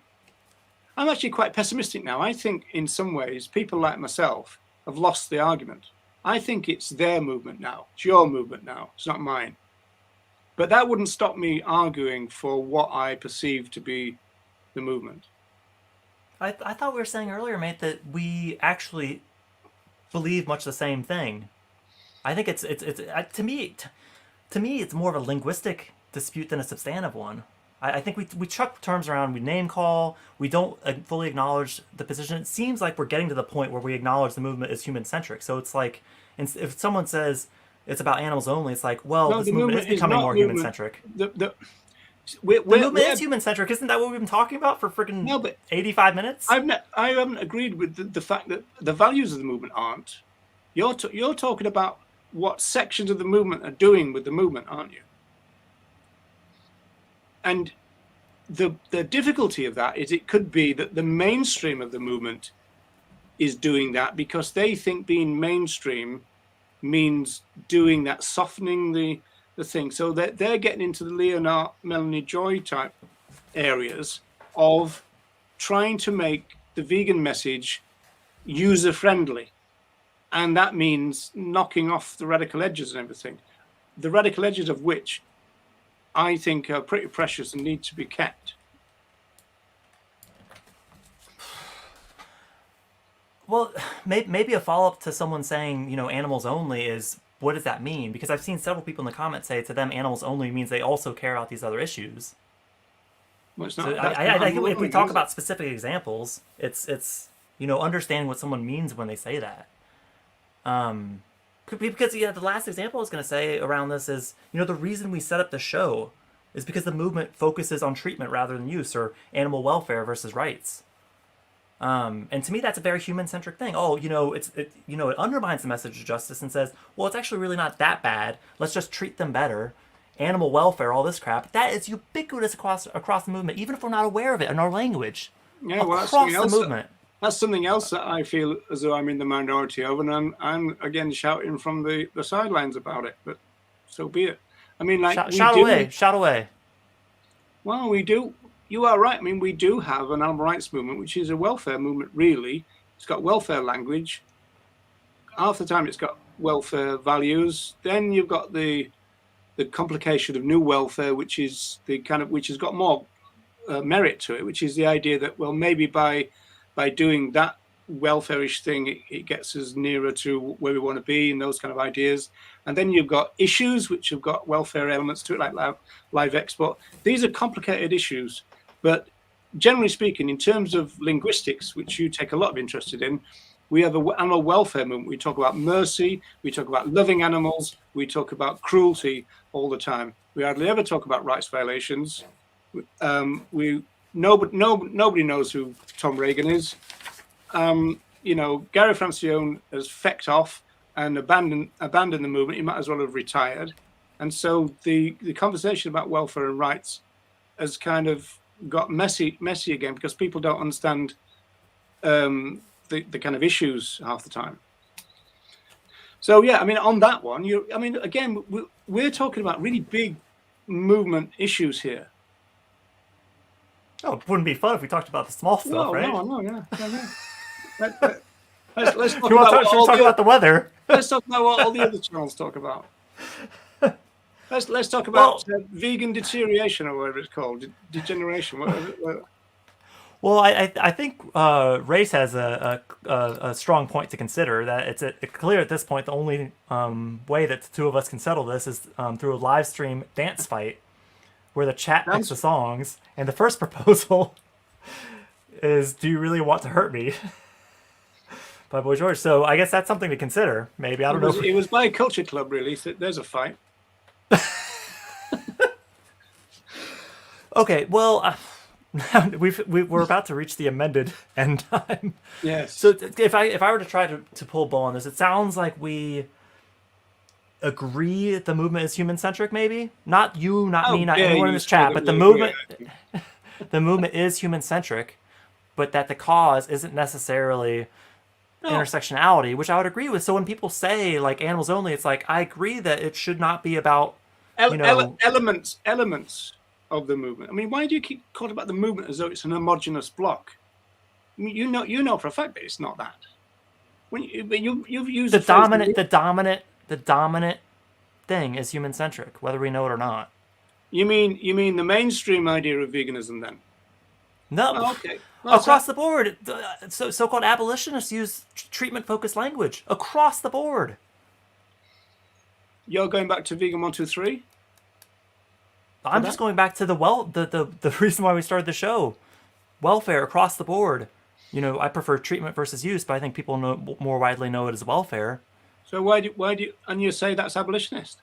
quite pessimistic now. I think in some ways people like myself have lost the argument. I think it's their movement now. It's your movement now. It's not mine. But that wouldn't stop me arguing for what I perceive to be the movement. I thought we were saying earlier, mate, that we actually believe much the same thing. I think it's to me it's more of a linguistic dispute than a substantive one. I think we chuck terms around, we name call, we don't fully acknowledge the position. It seems like we're getting to the point where we acknowledge the movement is human-centric. So it's like, if someone says it's about animals only, it's like, well, No, this the movement is becoming more movement. human-centric. The movement is human-centric. Isn't that what we've been talking about for freaking 85 minutes? I haven't agreed with the fact that the values of the movement aren't. You're talking about what sections of the movement are doing with the movement, aren't you? And the difficulty of that is it could be that the mainstream of the movement is doing that because they think being mainstream means doing that, softening the thing. So that they're getting into the Leonard, Melanie Joy type areas of trying to make the vegan message user-friendly. And that means knocking off the radical edges and everything. The radical edges of which I think are pretty precious and need to be kept. Well, maybe a follow-up to someone saying, animals only is, what does that mean? Because I've seen several people in the comments say to them, animals only means they also care about these other issues. Well, it's not, So I think if we talk about specific examples, it's understanding what someone means when they say that. Because the last example I was going to say around this is, the reason we set up the show is because the movement focuses on treatment rather than use, or animal welfare versus rights. And to me, that's a very human-centric thing. Oh, it undermines the message of justice and says, well, it's actually really not that bad. Let's just treat them better. Animal welfare, all this crap. That is ubiquitous across the movement, even if we're not aware of it in our language. Yeah, well, across the movement. That's something else that I feel as though I'm in the minority of, and I'm again shouting from the sidelines about it. But so be it. I mean, like shout away. Well, we do. You are right. I mean, we do have an animal rights movement, which is a welfare movement. Really, it's got welfare language. Half the time, it's got welfare values. Then you've got the complication of new welfare, which is which has got more merit to it, which is the idea that, well, maybe by doing that welfare-ish thing, it gets us nearer to where we want to be, and those kind of ideas. And then you've got issues which have got welfare elements to it, like live export. These are complicated issues, but generally speaking, in terms of linguistics, which you take a lot of interest in, we have an animal welfare movement. We talk about mercy, we talk about loving animals, we talk about cruelty all the time. We hardly ever talk about rights violations. Nobody knows who Tom Regan is. Gary Francione has fecked off and abandoned the movement. He might as well have retired. And so the conversation about welfare and rights has kind of got messy again, because people don't understand the kind of issues half the time. So yeah, I mean, on that one, again, we're talking about really big movement issues here. Oh, it wouldn't be fun if we talked about the small stuff, right? No, yeah. Let's talk about the weather. Let's talk about what all the other channels talk about. Let's talk about vegan deterioration, or whatever it's called, degeneration. Whatever. Well, I think race has a strong point to consider. That it's clear at this point the only way that the two of us can settle this is through a live stream dance fight, where the chat picks the songs, and the first proposal is, "Do you really want to hurt me?" by Boy George. So I guess that's something to consider. Maybe, I don't know. It was by Culture Club, really. So there's a fight. Okay, well, we're about to reach the amended end time. Yes. So if I were to try to pull a bow on this, it sounds like we agree the movement is human-centric, maybe? Not you, not me, not anyone in this chat, but the movement is human-centric, but that the cause isn't necessarily intersectionality, which I would agree with. So when people say, like, animals only, it's like, I agree that it should not be about, elements of the movement. I mean, why do you keep talking about the movement as though it's an homogenous block? I mean, you know for a fact that it's not that. You've used the dominant thing is human-centric, whether we know it or not. You mean the mainstream idea of veganism, then? No. Oh, okay. Well, across the board, so-called abolitionists use treatment-focused language across the board. You're going back to Vegan 123? I'm just going back to the reason why we started the show. Welfare across the board. I prefer treatment versus use, but I think people more widely know it as welfare. So why do you, and you say that's abolitionist?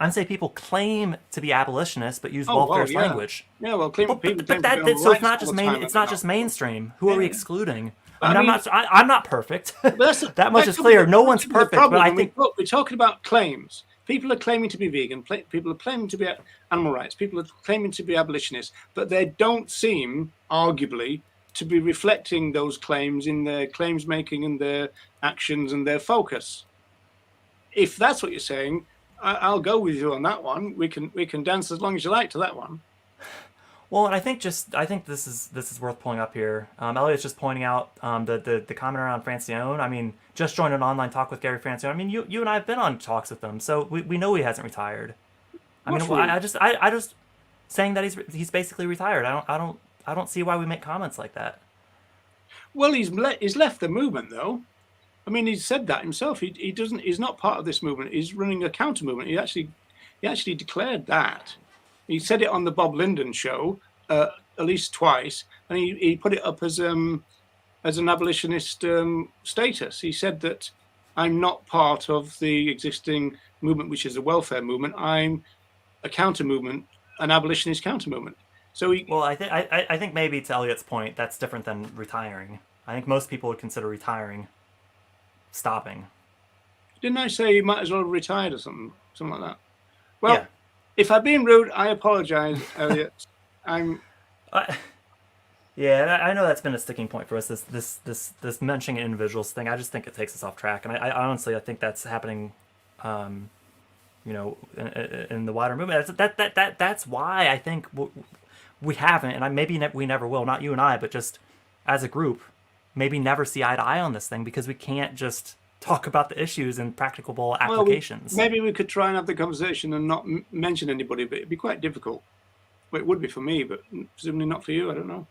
I'm saying people claim to be abolitionists, but use Oh, welfare well, yeah. language. Yeah, well, people But claim to be that on so it's rights not just all the time, it's not just mainstream. Who are we Yeah. excluding? But I mean, I'm not perfect. That much is clear. No one's perfect, but I think we're talking about claims. People are claiming to be vegan. People are claiming to be animal rights. People are claiming to be abolitionists, but they don't seem, arguably, to be reflecting those claims in their claims making and their actions and their focus. If that's what you're saying, I'll go with you on that one. We can dance as long as you like to that one. Well, and I think this is worth pulling up here. Elliot's just pointing out the comment around Francione. I mean, just joined an online talk with Gary Francione. I mean, you and I have been on talks with him, so we know he hasn't retired. I mean, I just saying that he's basically retired. I don't see why we make comments like that. Well, he's left the movement though. I mean, he's said that himself. He's not part of this movement. He's running a counter movement. He actually declared that. He said it on the Bob Lyndon show at least twice, and he put it up as an abolitionist status. He said that I'm not part of the existing movement, which is a welfare movement. I'm a counter movement, an abolitionist counter movement. So I think maybe to Elliot's point, that's different than retiring. I think most people would consider retiring stopping. Didn't I say you might as well have retired or something like that? Well, yeah. If I've been rude, I apologize, Elliot. Yeah, I know that's been a sticking point for us. This mentioning individuals thing. I just think it takes us off track, and I honestly think that's happening, in the wider movement. That's why I think we haven't, and maybe we never will. Not you and I, but just as a group, maybe never see eye to eye on this thing because we can't just talk about the issues and practicable applications. Well, maybe we could try and have the conversation and not mention anybody, but it'd be quite difficult. Well, it would be for me, but presumably not for you. I don't know.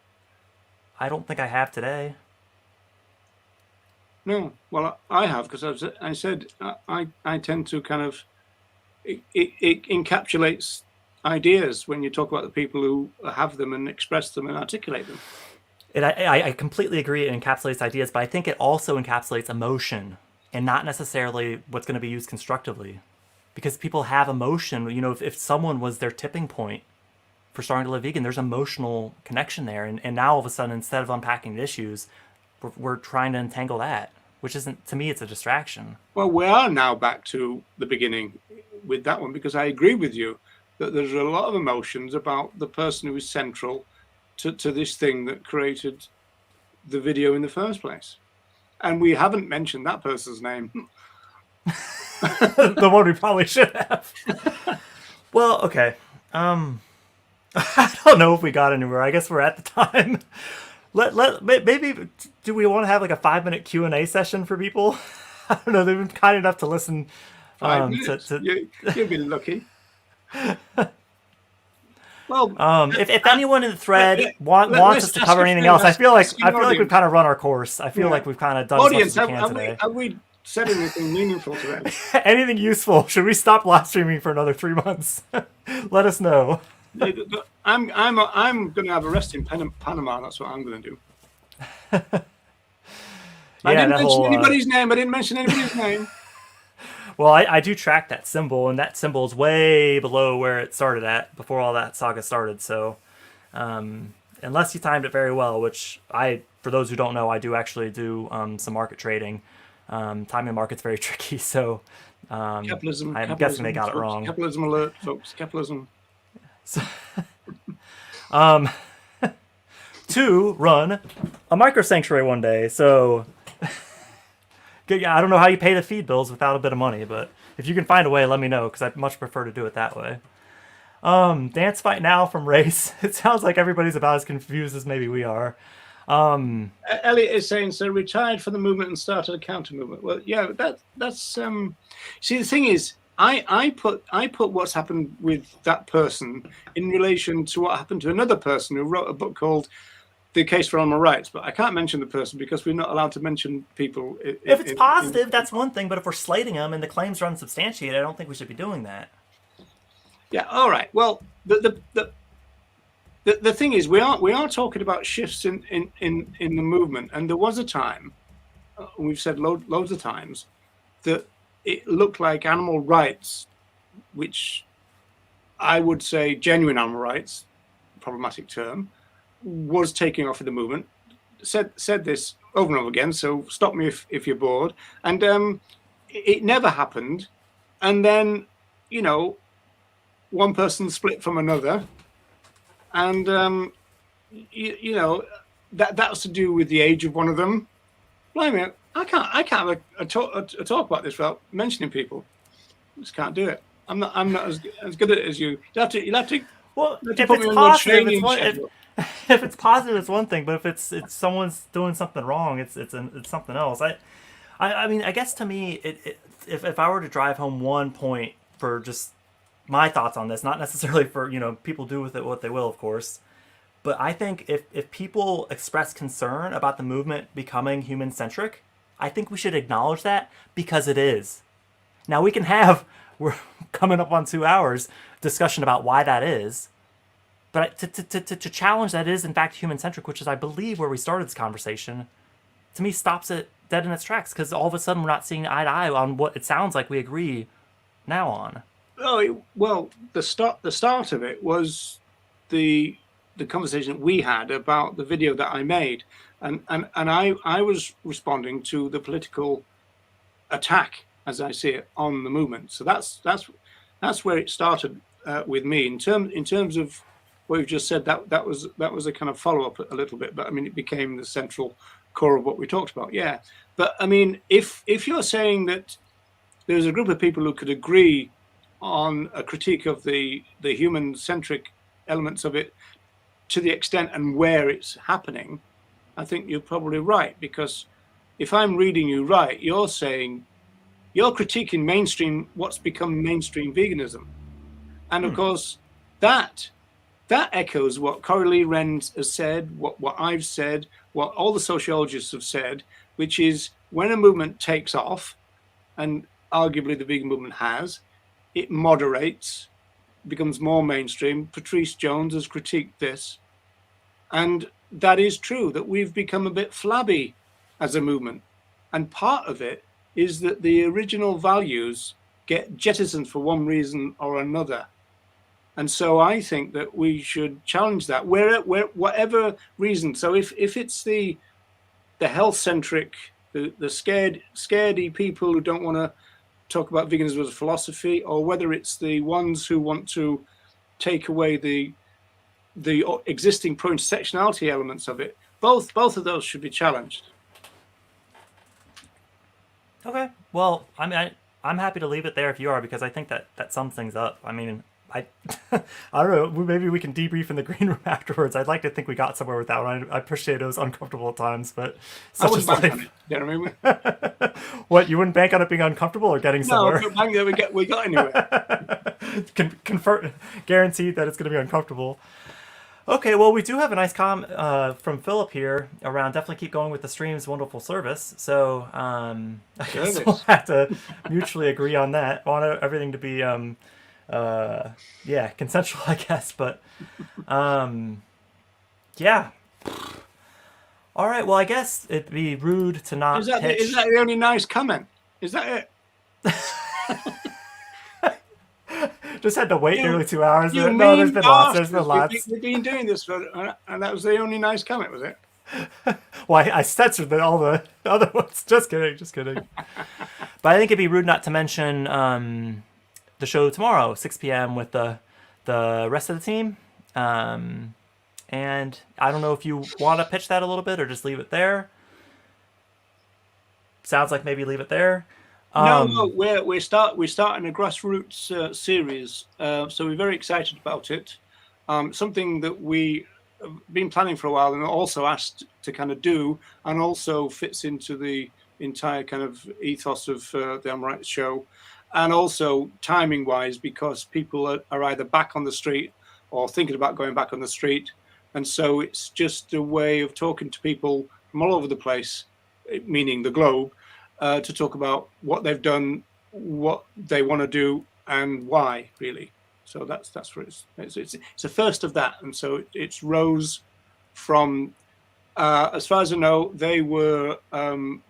I don't think I have today. No, well, I have, because I said I tend to kind of it encapsulates ideas when you talk about the people who have them and express them and articulate them. I completely agree it encapsulates ideas, but I think it also encapsulates emotion and not necessarily what's going to be used constructively. Because people have emotion. If someone was their tipping point for starting to live vegan, there's emotional connection there. And now all of a sudden, instead of unpacking the issues, we're trying to entangle that, which isn't, to me, it's a distraction. Well, we are now back to the beginning with that one, because I agree with you that there's a lot of emotions about the person who is central to this thing that created the video in the first place. And we haven't mentioned that person's name. The one we probably should have. Well, okay. I don't know if we got anywhere. I guess we're at the time. Maybe do we want to have like a 5-minute Q&A session for people? I don't know. They've been kind enough to listen. 5 minutes. You've been lucky. Well, if anyone in the thread wants us to cover anything else, I feel like we've kind of run our course. I feel like we've kind of done audience, as much as we can today. Have we said anything meaningful today? Anything useful? Should we stop live streaming for another 3 months? Let us know. I'm going to have a rest in Panama. That's what I'm going to do. I didn't mention anybody's name. Well, I do track that symbol, and that symbol is way below where it started at before all that saga started. So, unless you timed it very well, which for those who don't know, I do actually do some market trading. Timing the market's very tricky, so Capitalism. I'm guessing they got it wrong. Capitalism alert, folks. Capitalism. So, to run a micro sanctuary one day. So, I don't know how you pay the feed bills without a bit of money, but if you can find a way, let me know, because I'd much prefer to do it that way. Dance fight now from Race. It sounds like everybody's about as confused as maybe we are. Elliot is saying, so retired from the movement and started a counter movement. Well, yeah, that's see, the thing is, I put what's happened with that person in relation to what happened to another person who wrote a book called The Case for Animal Rights, but I can't mention the person because we're not allowed to mention people. If it's positive, that's one thing, but if we're slating them and the claims are unsubstantiated, I don't think we should be doing that. Yeah. All right. Well, the thing is, we are talking about shifts in the movement, and there was a time, we've said loads of times, that it looked like animal rights, which I would say genuine animal rights, problematic term, was taking off in the movement. Said this over and over again, so stop me if you're bored. And it never happened. And then, you know, one person split from another, and you know, that's to do with the age of one of them. Blimey, I can't have a talk about this without mentioning people. I just can't do it. I'm not as good at it as you. You'll have to Well, you have to if put it's me on your positive, it's training one. schedule. If it's positive, it's one thing. But if it's someone's doing something wrong, it's something else. I mean, I guess to me, if I were to drive home one point for just my thoughts on this, not necessarily for people do with it what they will, of course. But I think if people express concern about the movement becoming human centric, I think we should acknowledge that because it is. Now we can have we're coming up on 2 hours discussion about why that is, but to challenge that is in fact human centric, which is I believe where we started this conversation, to me stops it dead in its tracks because all of a sudden we're not seeing eye to eye on what it sounds like we agree now on. Oh well, the start of it was the conversation that we had about the video that I made, and I was responding to the political attack as I see it on the movement. So that's where it started with me. In terms of what you've just said, that was a kind of follow up a little bit, but I mean it became the central core of what we talked about. Yeah, but I mean if you're saying that there's a group of people who could agree on a critique of the human centric elements of it to the extent and where it's happening, I think you're probably right, because if I'm reading you right, you're saying you're critiquing mainstream, what's become mainstream veganism. And of course, that echoes what Coralie Wren has said, what I've said, what all the sociologists have said, which is when a movement takes off, and arguably the vegan movement has, it moderates, becomes more mainstream. Patrice Jones has critiqued this. And that is true, that we've become a bit flabby as a movement. And part of it is that the original values get jettisoned for one reason or another. And so I think that we should challenge that, where whatever reason. So if it's the health-centric, the scaredy people who don't want to talk about veganism as a philosophy, or whether it's the ones who want to take away the existing pro-intersectionality elements of it, both of those should be challenged. Okay. Well, I mean, I'm happy to leave it there if you are, because I think that sums things up. I mean, I don't know. Maybe we can debrief in the green room afterwards. I'd like to think we got somewhere with that one. I appreciate it was uncomfortable at times, but such is life. On it. You know what I mean? What, you wouldn't bank on it being uncomfortable or getting somewhere? No, bang, we got anywhere. Guaranteed that it's going to be uncomfortable. Okay, well, we do have a nice from Philip here around definitely keep going with the stream's wonderful service. So I guess we'll have to mutually agree on that. I want everything to be consensual, I guess. But yeah. All right, well, I guess it'd be rude to not Is that pitch. the only nice comment? Is that it? Just had to wait nearly 2 hours. You No, there's been lots. bastards. There's been lots. We've been doing this for, and that was the only nice comment, was it? Well, I censored all the other ones. Just kidding. But I think it'd be rude not to mention the show tomorrow, 6 p.m. with the rest of the team. And I don't know if you want to pitch that a little bit or just leave it there. Sounds like maybe leave it there. No, we're starting a grassroots series, so we're very excited about it. Something that we have been planning for a while and also asked to kind of do, and also fits into the entire kind of ethos of the I'm Right show, and also timing wise, because people are either back on the street or thinking about going back on the street, and so it's just a way of talking to people from all over the place, meaning the globe. To talk about what they've done, what they want to do, and why, really. So that's where it's a first of that, and so it's rose from. As far as I know, they were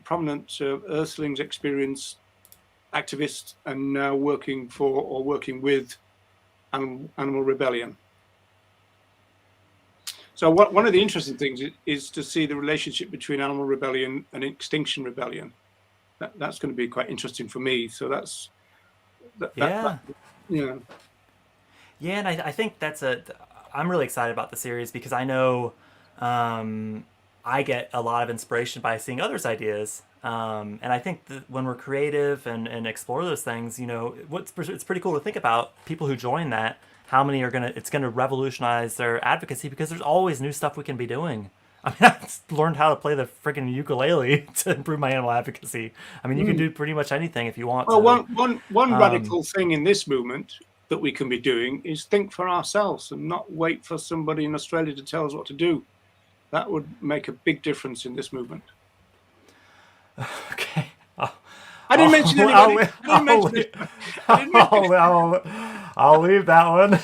prominent Earthlings experience activists, and now working for or working with Animal Rebellion. So one of the interesting things is to see the relationship between Animal Rebellion and Extinction Rebellion. That's going to be quite interesting for me. So that's Yeah. Yeah. Yeah, and I think I'm really excited about the series because I know I get a lot of inspiration by seeing others' ideas. And I think that when we're creative and explore those things, it's pretty cool to think about people who join that, how many it's gonna revolutionize their advocacy because there's always new stuff we can be doing. I mean, I learned how to play the freaking ukulele to improve my animal advocacy. I mean, you can do pretty much anything if you want Well, to. one radical thing in this movement that we can be doing is think for ourselves and not wait for somebody in Australia to tell us what to do. That would make a big difference in this movement. Okay. I didn't mention anybody. I'll leave that one.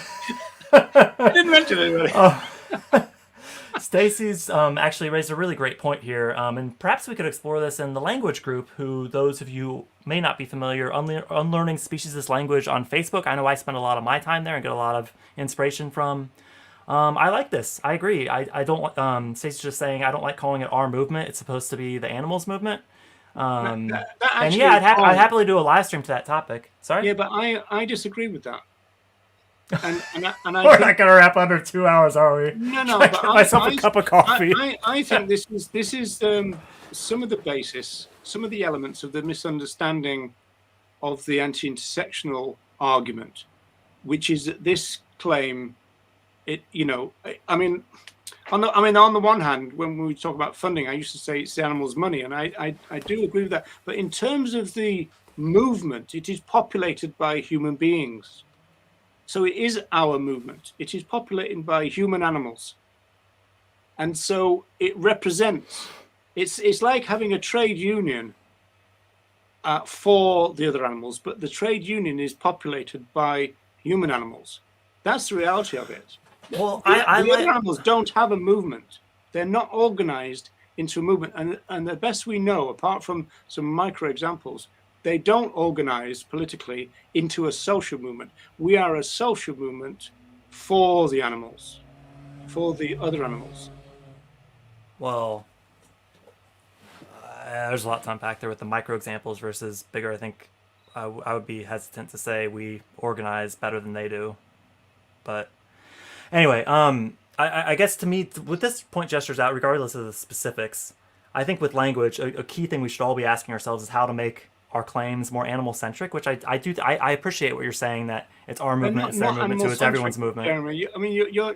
I didn't mention anybody. Stacy's actually raised a really great point here, and perhaps we could explore this in the language group, who those of you may not be familiar, Unlearning Speciesist Language on Facebook. I know I spend a lot of my time there and get a lot of inspiration from. I like this. I agree. I don't. Stacy's just saying I don't like calling it our movement. It's supposed to be the animals movement. And yeah, I'd happily do a live stream to that topic. Sorry. Yeah, but I disagree with that. And we're not gonna wrap under 2 hours, are we? No. But get myself a cup of coffee. I think this is some of the basis, some of the elements of the misunderstanding of the anti-intersectional argument, which is that this claim, I mean, on the one hand, when we talk about funding, I used to say it's the animals' money, and I do agree with that. But in terms of the movement, it is populated by human beings. So it is our movement. It is populated by human animals. And so it represents, it's like having a trade union for the other animals, but the trade union is populated by human animals. That's the reality of it. Well, the other animals don't have a movement. They're not organized into a movement. And the best we know, apart from some micro examples, they don't organize politically into a social movement. We are a social movement for the animals, for the other animals. Well, there's a lot to unpack there with the micro examples versus bigger. I think I would be hesitant to say we organize better than they do. But anyway, I guess to me, with this point gestures out, regardless of the specifics, I think with language, a key thing we should all be asking ourselves is how to make our claims more animal-centric, which I appreciate what you're saying, that it's our movement, it's their movement too, it's everyone's movement. Jeremy, I mean, you're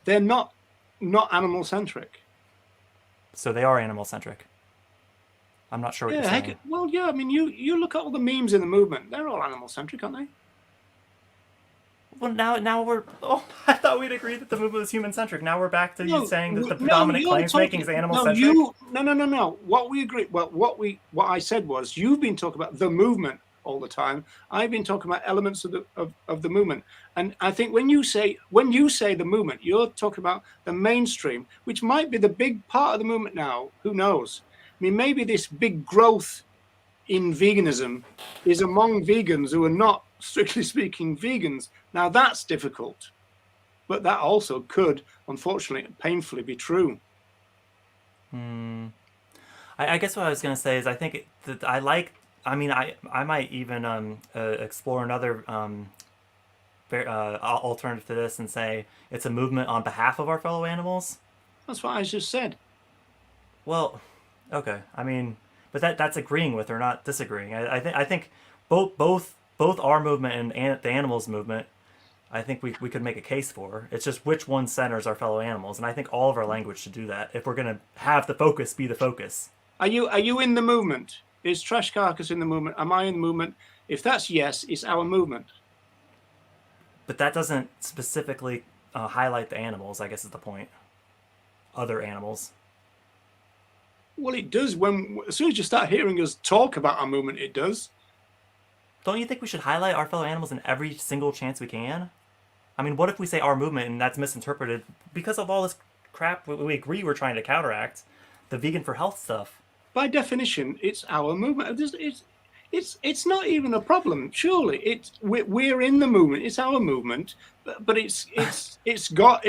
they're not animal-centric. So they are animal-centric. I'm not sure what you're saying. Well, yeah, I mean, you look at all the memes in the movement, they're all animal-centric, aren't they? Well, now we're. Oh, I thought we'd agree that the movement was human-centric. Now we're back to you saying that the predominant claims making is animal-centric. No. What we agree. Well, what I said was you've been talking about the movement all the time. I've been talking about elements of the movement, and I think when you say the movement, you're talking about the mainstream, which might be the big part of the movement now. Who knows? I mean, maybe this big growth in veganism is among vegans who are not, strictly speaking, vegans. Now that's difficult, but that also could, unfortunately, painfully be true. I guess what I was going to say is I think that I might even explore another alternative to this and say it's a movement on behalf of our fellow animals. That's what I just said. Well, okay. I mean, but that's agreeing with or not disagreeing. I think both our movement and the animals movement, I think we could make a case for. It's just which one centers our fellow animals, and I think all of our language should do that if we're going to have the focus be the focus. Are you in the movement? Is Trash Carcass in the movement? Am I in the movement? If that's yes, it's our movement. But that doesn't specifically highlight the animals, I guess is the point. Other animals. Well, it does. As soon as you start hearing us talk about our movement, it does. don't you think we should highlight our fellow animals in every single chance we can? I mean, what if we say our movement and that's misinterpreted because of all this crap we agree we're trying to counteract, the vegan for health stuff? By definition, it's our movement. It's not even a problem. Surely, we're in the movement. It's our movement, but it's got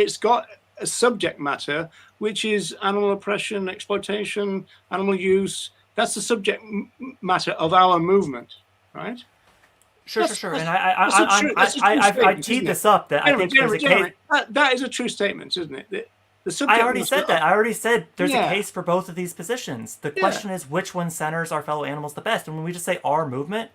a subject matter which is animal oppression, exploitation, animal use. That's the subject matter of our movement, right? Sure. And I teed this up that I think there's a case. That is a true statement, isn't it? The subject I already said that. I already said there's a case for both of these positions. The question is which one centers our fellow animals the best. And when we just say our movement,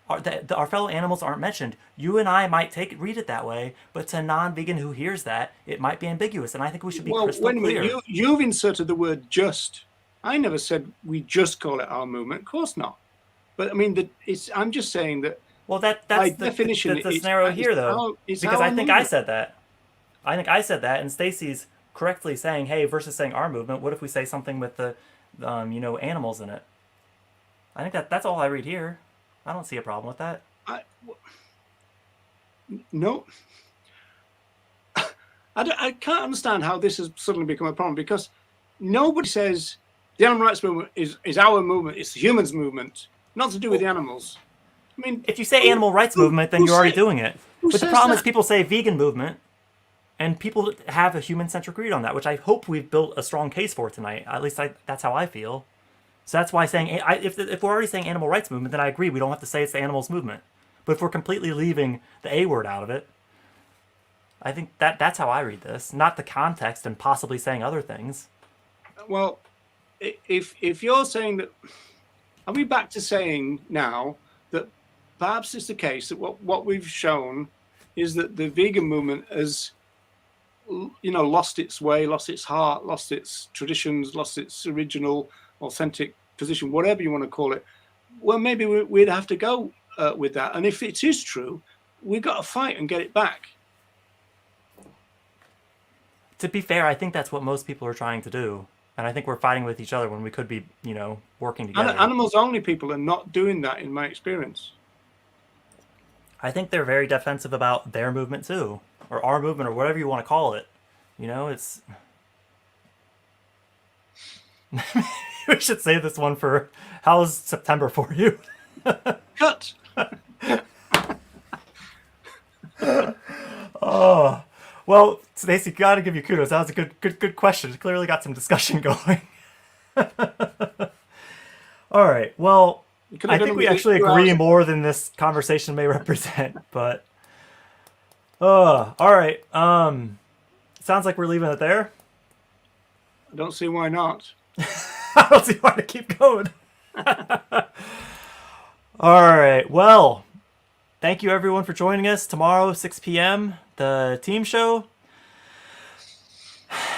our fellow animals aren't mentioned. You and I might read it that way, but to a non-vegan who hears that, it might be ambiguous. And I think we should be crystal clear. You've inserted the word "just." I never said we just call it our movement. Of course not. But I mean, I'm just saying that. Well, that's the scenario here, though, because I think I said that. I think I said that, and Stacy's correctly saying, "Hey," versus saying our movement. What if we say something with the, animals in it? I think that's all I read here. I don't see a problem with that. No. I can't understand how this has suddenly become a problem, because nobody says the animal rights movement is our movement. It's the humans' movement, not to do with the animals. I mean, if you say animal rights movement, then you're already doing it. But the problem is people say vegan movement, and people have a human-centric read on that, which I hope we've built a strong case for tonight. At least that's how I feel. So that's why saying, if we're already saying animal rights movement, then I agree. We don't have to say it's the animals movement. But if we're completely leaving the A word out of it, I think that's how I read this, not the context and possibly saying other things. Well, if you're saying that, are we back to saying now that perhaps it's the case that what we've shown is that the vegan movement has, lost its way, lost its heart, lost its traditions, lost its original, authentic position, whatever you want to call it? Well, maybe we'd have to go with that. And if it is true, we've got to fight and get it back. To be fair, I think that's what most people are trying to do. And I think we're fighting with each other when we could be, working together. Animals only people are not doing that, in my experience. I think they're very defensive about their movement too, or our movement, or whatever you want to call it. It's. We should save this one for how's September for you. Cut. Oh, well, Stacey, got to give you kudos. That was a good question. Clearly got some discussion going. All right. Well, I think we actually agree more than this conversation may represent. But, all right. Sounds like we're leaving it there. I don't see why not. I don't see why to keep going. All right. Well, thank you everyone for joining us. Tomorrow, 6 p.m., the team show.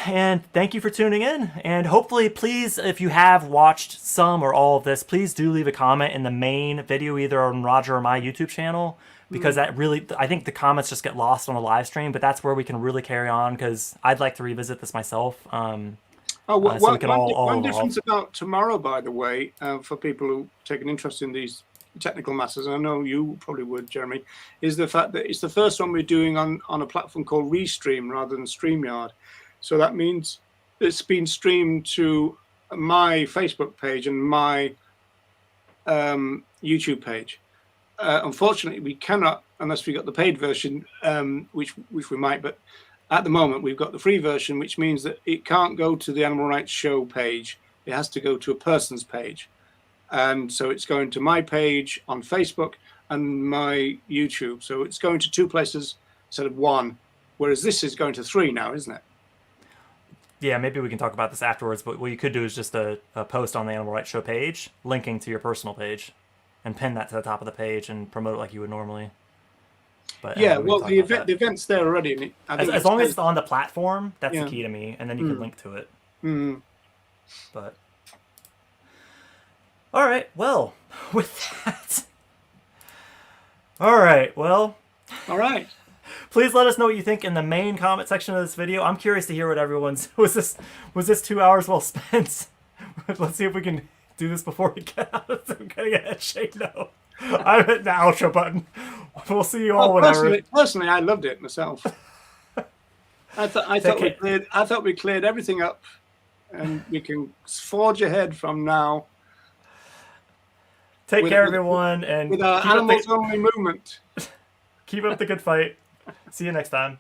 And thank you for tuning in. And hopefully, please, if you have watched some or all of this, please do leave a comment in the main video, either on Roger or my YouTube channel, because that really, I think the comments just get lost on the live stream, but that's where we can really carry on, because I'd like to revisit this myself. One all difference about tomorrow, by the way, for people who take an interest in these technical matters, and I know you probably would, Jeremy, is the fact that it's the first one we're doing on a platform called Restream rather than StreamYard. So that means it's been streamed to my Facebook page and my YouTube page. Unfortunately, we cannot, unless we got the paid version, which we might, but at the moment we've got the free version, which means that it can't go to the Animal Rights Show page. It has to go to a person's page. And so it's going to my page on Facebook and my YouTube. So it's going to two places instead of one, whereas this is going to three now, isn't it? Yeah, maybe we can talk about this afterwards, but what you could do is just a post on the Animal Rights Show page, linking to your personal page, and pin that to the top of the page and promote it like you would normally. But yeah, well, the event's there already. As long as it's on the platform, that's the key to me, and then you can link to it. Mm. But all right, well, with that, all right. Please let us know what you think in the main comment section of this video. I'm curious to hear what everyone's was this 2 hours well spent? Let's see if we can do this before we get out of some kind of head shake. No. I'm hitting the outro button. We'll see you all Well, whenever. personally, I loved it myself. I thought we cleared everything up, and we can forge ahead from now. Take care, everyone, and with our keep up animals only movement. keep up the good fight. See you next time.